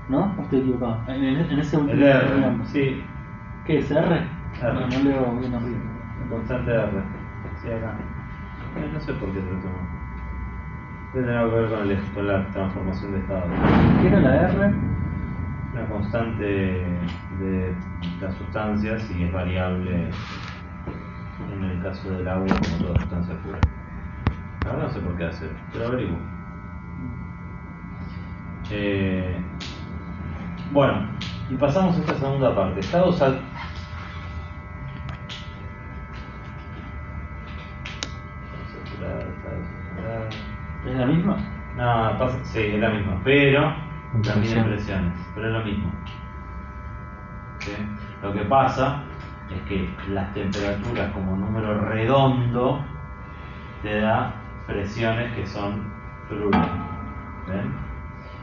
[SPEAKER 3] ¿no? ¿O estoy equivocado? En ese último...
[SPEAKER 2] El R, sí.
[SPEAKER 3] ¿Qué es R?
[SPEAKER 2] R.
[SPEAKER 3] No leo bien arriba.
[SPEAKER 2] Constante R. Sí, acá. No sé por qué te lo tomo. Debe tener algo que ver con la transformación de estado.
[SPEAKER 3] ¿Qué era la R?
[SPEAKER 2] Una constante de las sustancias y es variable en el caso del agua como toda sustancia pura. Ahora no sé por qué hacer, pero averiguo. Bueno, y pasamos a esta segunda parte. Estado saturado.
[SPEAKER 3] ¿Es la misma?
[SPEAKER 2] No, pasa, sí, es la misma, pero también en
[SPEAKER 9] Presión.
[SPEAKER 2] presiones, pero es lo mismo. ¿Sí? Lo que pasa es que las temperaturas como número redondo te da presiones que son fluidas. ¿Ven?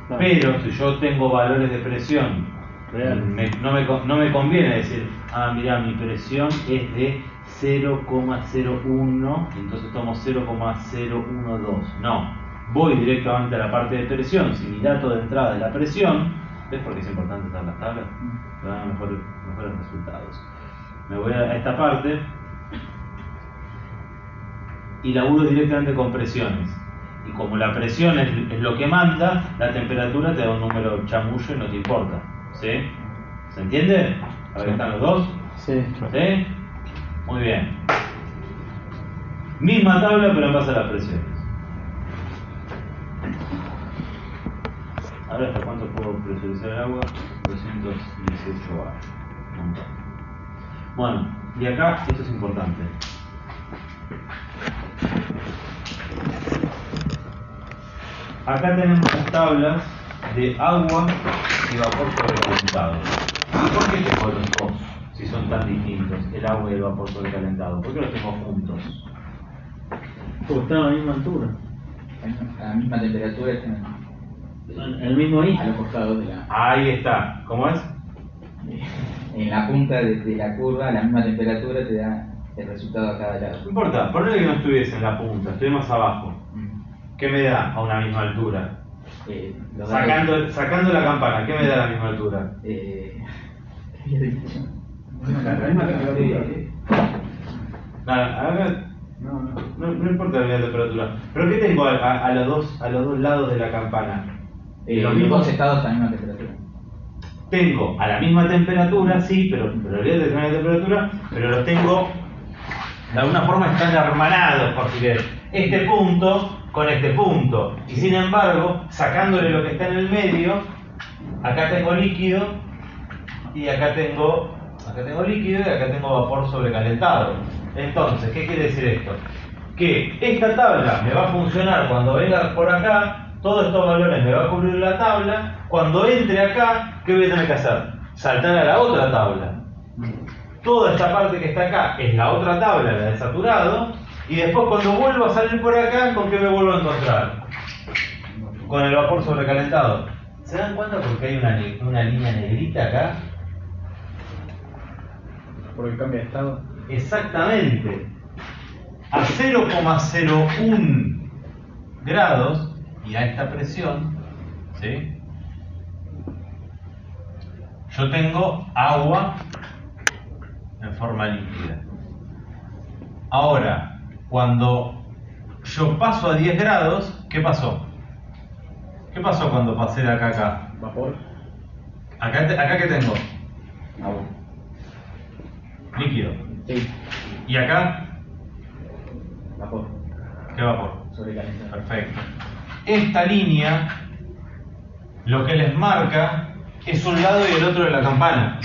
[SPEAKER 3] Claro.
[SPEAKER 2] Pero si yo tengo valores de presión,
[SPEAKER 3] Real.
[SPEAKER 2] no me conviene decir, mira, mi presión es de 0,01, entonces tomo 0,012. No, voy directamente a la parte de presión. Si mi dato de entrada es la presión, ¿ves por qué es importante usar las tablas? Te dan mejores resultados. Me voy a esta parte y laburo directamente con presiones. Y como la presión es lo que manda, la temperatura te da un número chamullo y no te importa. ¿Sí? ¿Se entiende? A ver, ¿están los dos?
[SPEAKER 3] Sí.
[SPEAKER 2] ¿Sí? Muy bien. Misma tabla, pero en base a las presiones. Ahora, ¿hasta cuánto puedo presurizar el agua? 218 bar. Un montón. Bueno, y acá esto es importante. Acá tenemos las tablas de agua y vapor sobrecalentado. ¿Por qué tengo los dos si son tan distintos, el agua y el vapor sobrecalentado? ¿Por qué los tengo juntos?
[SPEAKER 3] Porque están a la misma altura.
[SPEAKER 1] A la misma temperatura están
[SPEAKER 3] El mismo
[SPEAKER 1] a
[SPEAKER 3] ahí.
[SPEAKER 1] los costados de la.
[SPEAKER 2] Ahí está. ¿Cómo es?
[SPEAKER 1] En la punta de la curva, a la misma temperatura te da el resultado a cada
[SPEAKER 2] No
[SPEAKER 1] lado.
[SPEAKER 2] importa, ponle que no estuviese en la punta, estoy más abajo. ¿Qué me da a una misma altura?
[SPEAKER 1] Los datos-
[SPEAKER 2] Sacando la campana, ¿qué me da a la misma altura?
[SPEAKER 1] ¿qué había dicho?
[SPEAKER 5] La misma temperatura.
[SPEAKER 2] Nada, acá no importa la misma temperatura. ¿Pero qué tengo a los dos lados de la campana?
[SPEAKER 1] Los dos estados a la misma temperatura.
[SPEAKER 2] Tengo a la misma temperatura, sí, pero olvídate de la misma temperatura, pero los tengo, de alguna forma están hermanados, por si querés. Este punto con este punto. Y sin embargo, sacándole lo que está en el medio, acá tengo líquido y acá tengo líquido y acá tengo vapor sobrecalentado. Entonces, ¿qué quiere decir esto? Que esta tabla me va a funcionar cuando venga por acá, todos estos valores me va a cubrir la tabla. Cuando entre acá, ¿qué voy a tener que hacer? Saltar a la otra tabla. Toda esta parte que está acá es la otra tabla, la de saturado. Y después cuando vuelvo a salir por acá, ¿con qué me vuelvo a encontrar? Con el vapor sobrecalentado. ¿Se dan cuenta porque hay una línea negrita acá?
[SPEAKER 4] Porque cambia de estado.
[SPEAKER 2] Exactamente. A 0,01 grados y a esta presión, ¿sí? Yo tengo agua en forma líquida. Ahora, cuando yo paso a 10 grados, ¿qué pasó? ¿Qué pasó cuando pasé de acá a acá?
[SPEAKER 4] Vapor.
[SPEAKER 2] Acá ¿qué tengo?
[SPEAKER 1] Agua.
[SPEAKER 2] Líquido.
[SPEAKER 1] Sí,
[SPEAKER 2] ¿Y acá?
[SPEAKER 1] vapor.
[SPEAKER 2] ¿Qué vapor?
[SPEAKER 1] Sobrecalentado.
[SPEAKER 2] Perfecto. Esta línea lo que les marca es un lado y el otro de la campana.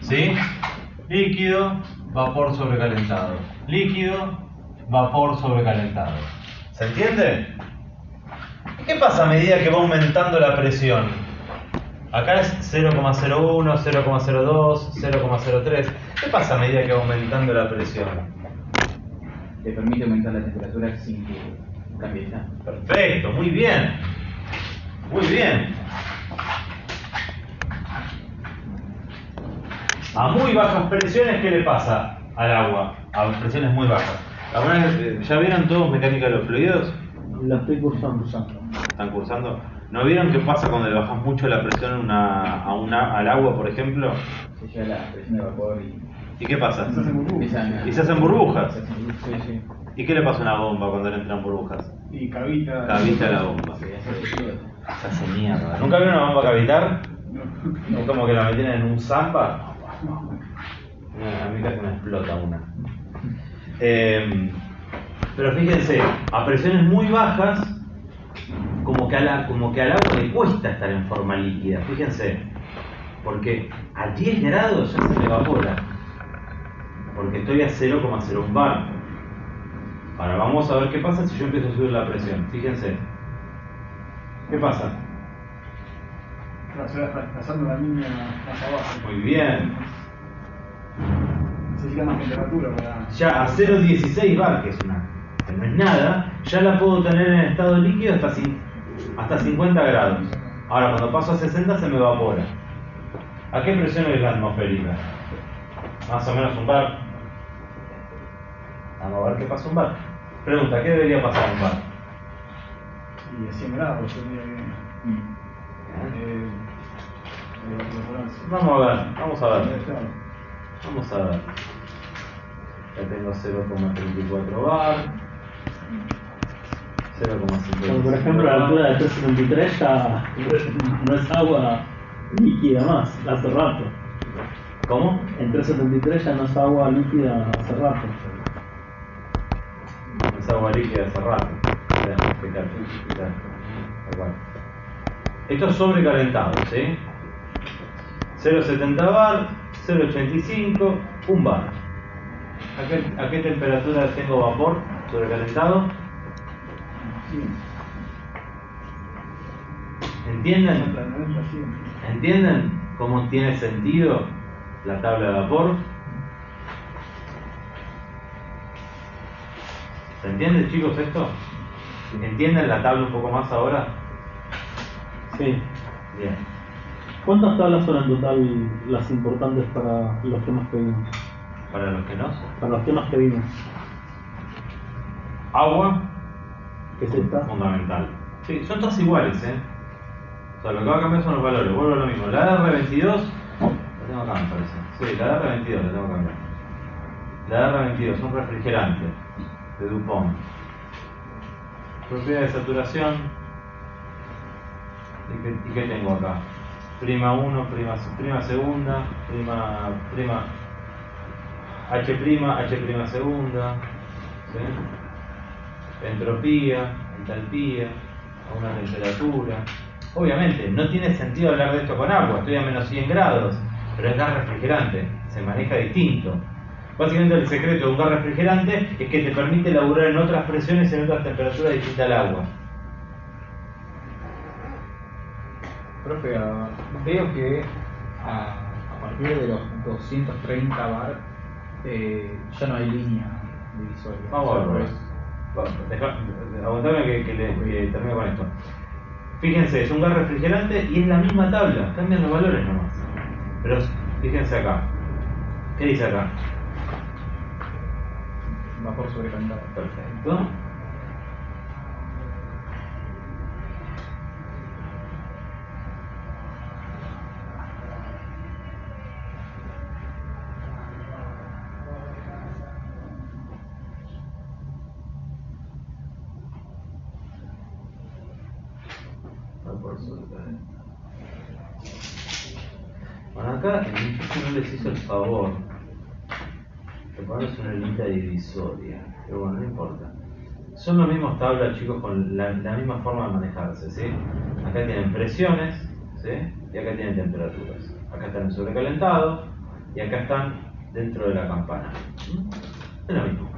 [SPEAKER 2] ¿Sí? Líquido, vapor sobrecalentado. Líquido, vapor sobrecalentado. ¿Se entiende? ¿Qué pasa a medida que va aumentando la presión? Acá es 0,01, 0,02, 0,03. ¿Qué pasa a medida que va aumentando la presión?
[SPEAKER 1] Te permite aumentar la temperatura sin que cambie de estado.
[SPEAKER 2] Perfecto, muy bien. Muy bien. A muy bajas presiones, ¿qué le pasa al agua? A presiones muy bajas. ¿Alguna vez, ¿ya vieron todos mecánica de los fluidos?
[SPEAKER 3] La estoy cursando.
[SPEAKER 2] ¿Están cursando? ¿No vieron qué pasa cuando le bajas mucho la presión al agua, por ejemplo?
[SPEAKER 1] Se lleva la presión de vapor y
[SPEAKER 2] ¿Y qué pasa?
[SPEAKER 1] empiezan
[SPEAKER 2] Y se hacen burbujas.
[SPEAKER 1] se hacen burbujas.
[SPEAKER 4] Sí, sí.
[SPEAKER 2] ¿Y qué le pasa a una bomba cuando le entran burbujas?
[SPEAKER 4] Y cavita.
[SPEAKER 2] Cavita a la bomba.
[SPEAKER 1] Se hace líquido.
[SPEAKER 2] Se hace mierda. ¿Nunca vieron una bomba cavitar?
[SPEAKER 4] No.
[SPEAKER 2] Es como que la meten en un zampa. A mí casi me explota una. Pero fíjense, a presiones muy bajas, como que al agua le cuesta estar en forma líquida. Fíjense, porque a 10 grados ya se me evapora. Porque estoy a 0,01 bar. Ahora vamos a ver qué pasa si yo empiezo a subir la presión. Fíjense. ¿Qué pasa?
[SPEAKER 5] Se va pasando la línea más abajo.
[SPEAKER 2] Muy bien.
[SPEAKER 5] Necesita más temperatura para.
[SPEAKER 2] Ya a 0,16 bar, que no es nada, ya la puedo tener en estado líquido hasta 50 grados. Ahora cuando paso a 60 se me evapora. ¿A qué presión es la atmosférica? Más o menos un bar. Vamos a ver qué pasa un bar. Pregunta, ¿qué debería pasar un bar?
[SPEAKER 5] Y a 100 grados tendría que. Evaporarse.
[SPEAKER 2] Vamos a ver, vamos a ver.
[SPEAKER 5] Claro.
[SPEAKER 2] Vamos a ver. Acá tengo 0,34 bar. 0,5.
[SPEAKER 3] Como por ejemplo, a la altura de 373 ya no es agua líquida más, hace rato.
[SPEAKER 2] ¿Cómo?
[SPEAKER 3] En 373 ya no es agua líquida hace rato.
[SPEAKER 2] Es agua líquida hace rato. Esto es sobrecalentado, ¿sí? 0,70 bar, 0,85, 1 bar. ¿A qué temperatura tengo vapor sobrecalentado? ¿Entienden? ¿Entienden cómo tiene sentido la tabla de vapor? ¿Se entiende, chicos, esto? ¿Entienden la tabla un poco más ahora?
[SPEAKER 3] Sí.
[SPEAKER 2] Bien.
[SPEAKER 3] ¿Cuántas tablas son en total las importantes para los temas que vimos?
[SPEAKER 2] Para los que no,
[SPEAKER 3] Para los temas que vimos.
[SPEAKER 2] agua,
[SPEAKER 3] ¿Qué es esta?
[SPEAKER 2] fundamental. Sí, son todas iguales, ¿eh? O sea, lo que va a cambiar son los valores. Vuelvo a lo mismo. La R22, la tengo acá, me parece. Sí, la R22 la tengo que cambiar. La R22 es un refrigerante de DuPont. Propiedad de saturación. ¿Y qué tengo acá? Prima 1, prima segunda, prima H', H' segunda, ¿sí? Entropía, entalpía, a una temperatura. Obviamente, no tiene sentido hablar de esto con agua, estoy a menos 100 grados, pero es gas refrigerante, se maneja distinto. Básicamente el secreto de un gas refrigerante es que te permite laburar en otras presiones, en otras temperaturas distintas al agua.
[SPEAKER 4] Profe, veo que a partir de los 230 bar ya no hay línea divisoria.
[SPEAKER 2] Vamos a ver. Aguantame que termino con esto. Fíjense, es un gas refrigerante y es la misma tabla, cambian los valores nomás. Pero fíjense acá. ¿Qué dice acá?
[SPEAKER 4] Vapor sobrecalentado.
[SPEAKER 2] Perfecto. Bueno, acá el muchacho no les hizo el favor de ponerse una línea divisoria, pero bueno, no importa. Son las mismas tablas, chicos, con la misma forma de manejarse, ¿sí? Acá tienen presiones, ¿sí? Y acá tienen temperaturas. Acá están en sobrecalentado y acá están dentro de la campana. Es lo mismo.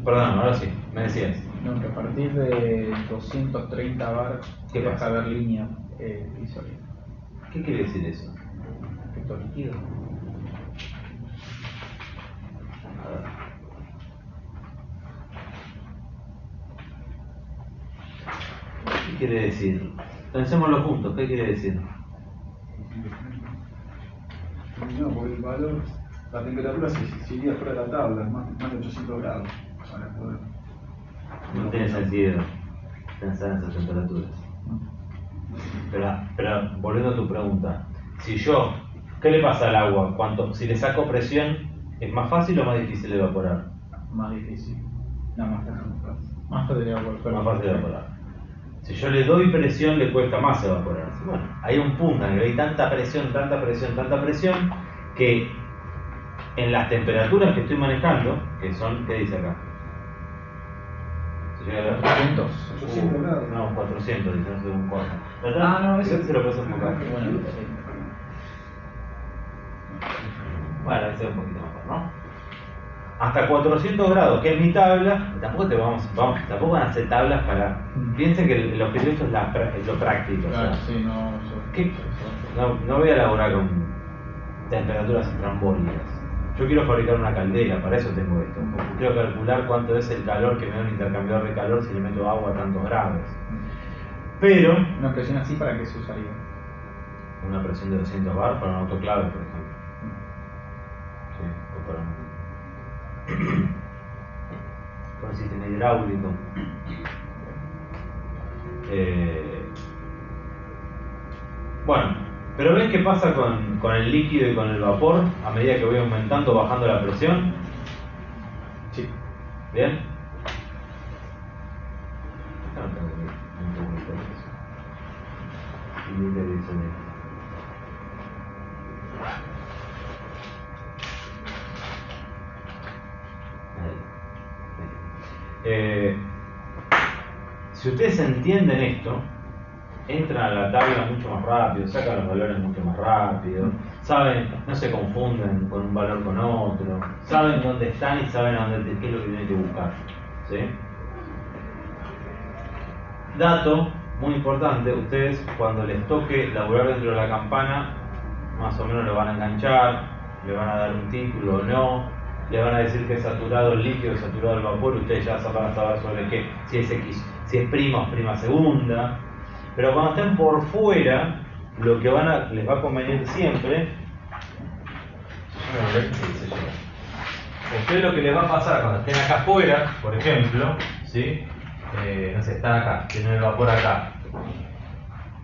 [SPEAKER 2] Perdón, ahora sí, me decías.
[SPEAKER 4] No, que a partir de 230 bar
[SPEAKER 2] ¿Qué
[SPEAKER 4] deja
[SPEAKER 2] pasa?
[SPEAKER 4] de haber línea divisoria.
[SPEAKER 2] ¿Qué quiere decir eso?
[SPEAKER 4] Efecto líquido.
[SPEAKER 2] A ver. ¿Qué quiere decir? Pensémoslo juntos, ¿qué quiere decir?
[SPEAKER 5] No, porque el valor, la temperatura se iría fuera de la tabla, más de 800 grados. Para poder...
[SPEAKER 2] No tiene sentido pensar en esas temperaturas. Pero volviendo a tu pregunta, si yo, ¿qué le pasa al agua? Si le saco presión, ¿es más fácil o más difícil de evaporar?
[SPEAKER 4] Más difícil. No, más fácil. Más fácil de evaporar.
[SPEAKER 2] Más fácil de evaporar. Si yo le doy presión, le cuesta más evaporar. Bueno, hay un punto en el que hay tanta presión, que en las temperaturas que estoy manejando, que son, ¿qué dice acá? ¿Se llega a ver?
[SPEAKER 5] 800 grados.
[SPEAKER 2] No, 400, dice, no sé, un 4.
[SPEAKER 4] Ah, no, ese
[SPEAKER 2] se lo puedes enfocar.
[SPEAKER 4] Bueno,
[SPEAKER 2] Bueno, ese es un poquito mejor, ¿no? Hasta 400 grados, que es mi tabla, tampoco tampoco van a hacer tablas para... Piensen que el objetivo esto es lo práctico.
[SPEAKER 4] claro,
[SPEAKER 2] o sea,
[SPEAKER 4] sí, no,
[SPEAKER 2] ¿qué? No voy a elaborar con temperaturas trambólicas. Yo quiero fabricar una caldera, para eso tengo esto. Quiero calcular cuánto es el calor que me da un intercambiador de calor si le meto agua a tantos grados. Pero...
[SPEAKER 4] una presión así, ¿para qué se usaría?
[SPEAKER 2] Una presión de 200 bar para un autoclave, por ejemplo. Sí, o para un sistema hidráulico. Bueno, Pero ¿ven qué pasa con el líquido y con el vapor a medida que voy aumentando, bajando la presión?
[SPEAKER 1] Sí.
[SPEAKER 2] ¿Bien? Si ustedes entienden esto, entran a la tabla mucho más rápido, sacan los valores mucho más rápido, saben, no se confunden con un valor con otro, saben dónde están y saben a dónde, qué es lo que tienen que buscar. ¿Sí? Dato muy importante, ustedes cuando les toque laburar dentro de la campana, más o menos lo van a enganchar, le van a dar un título o no, le van a decir que es saturado el líquido, saturado el vapor, ustedes ya van a saber sobre qué, si es X, si es prima o prima segunda. Pero cuando estén por fuera, lo que les va a convenir siempre, ustedes lo que les va a pasar cuando estén acá afuera, por ejemplo, ¿sí? No sé, están acá, tienen el vapor acá,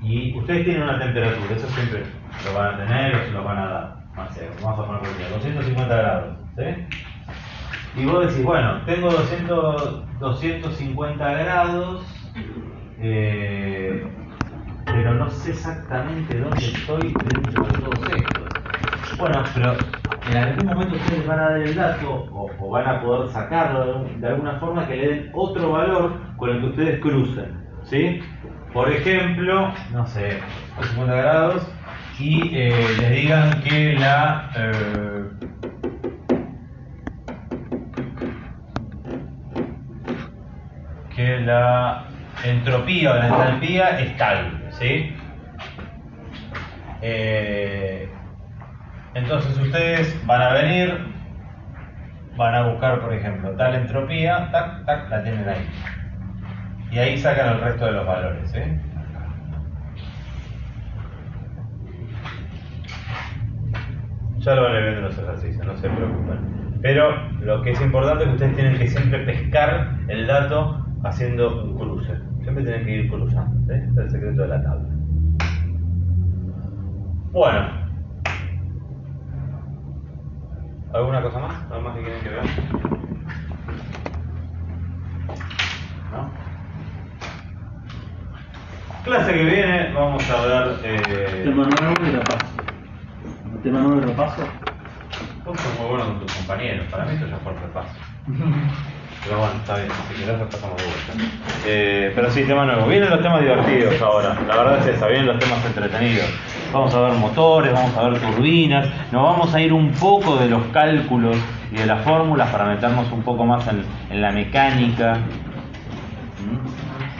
[SPEAKER 2] y ustedes tienen una temperatura, eso siempre lo van a tener o se lo van a dar, no sé, vamos a poner por ejemplo, 250 grados, ¿sí? Y vos decís, bueno, tengo 250 grados, pero no sé exactamente dónde estoy dentro de todos estos. Bueno, pero en algún momento ustedes van a dar el dato o van a poder sacarlo de alguna forma que le den otro valor con el que ustedes crucen, ¿sí? Por ejemplo, no sé, 50 grados y les digan que la entropía o la entalpía es tal, ¿sí? Entonces ustedes van a venir, van a buscar, por ejemplo, tal entropía, tac, tac, la tienen ahí. Y ahí sacan el resto de los valores, ¿sí? Ya lo van a ver en los ejercicios, no se preocupen. Pero lo que es importante es que ustedes tienen que siempre pescar el dato haciendo un cruce. Siempre tienen que ir cruzando, ¿sí? Este es el secreto de la tabla. Bueno. ¿Alguna cosa más? ¿Algo más que quieren que vean? ¿No? Clase que viene vamos a ver...
[SPEAKER 3] Tema nuevo y repaso. Tema nuevo y repaso.
[SPEAKER 2] Vos sos muy bueno con tus compañeros, para mí esto ya fue el repaso. Pero bueno, está bien, si querés repasamos de vuelta. Pero sí, tema nuevo. Vienen los temas divertidos ahora, la verdad es esa, vienen los temas entretenidos. Vamos a ver motores, vamos a ver turbinas, nos vamos a ir un poco de los cálculos y de las fórmulas para meternos un poco más en la mecánica.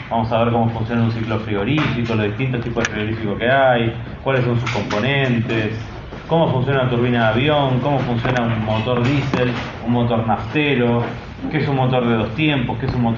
[SPEAKER 2] Vamos a ver cómo funciona un ciclo frigorífico, los distintos tipos de frigorífico que hay, cuáles son sus componentes, cómo funciona una turbina de avión, cómo funciona un motor diésel, un motor naftero, qué es un motor de 2 tiempos, qué es un motor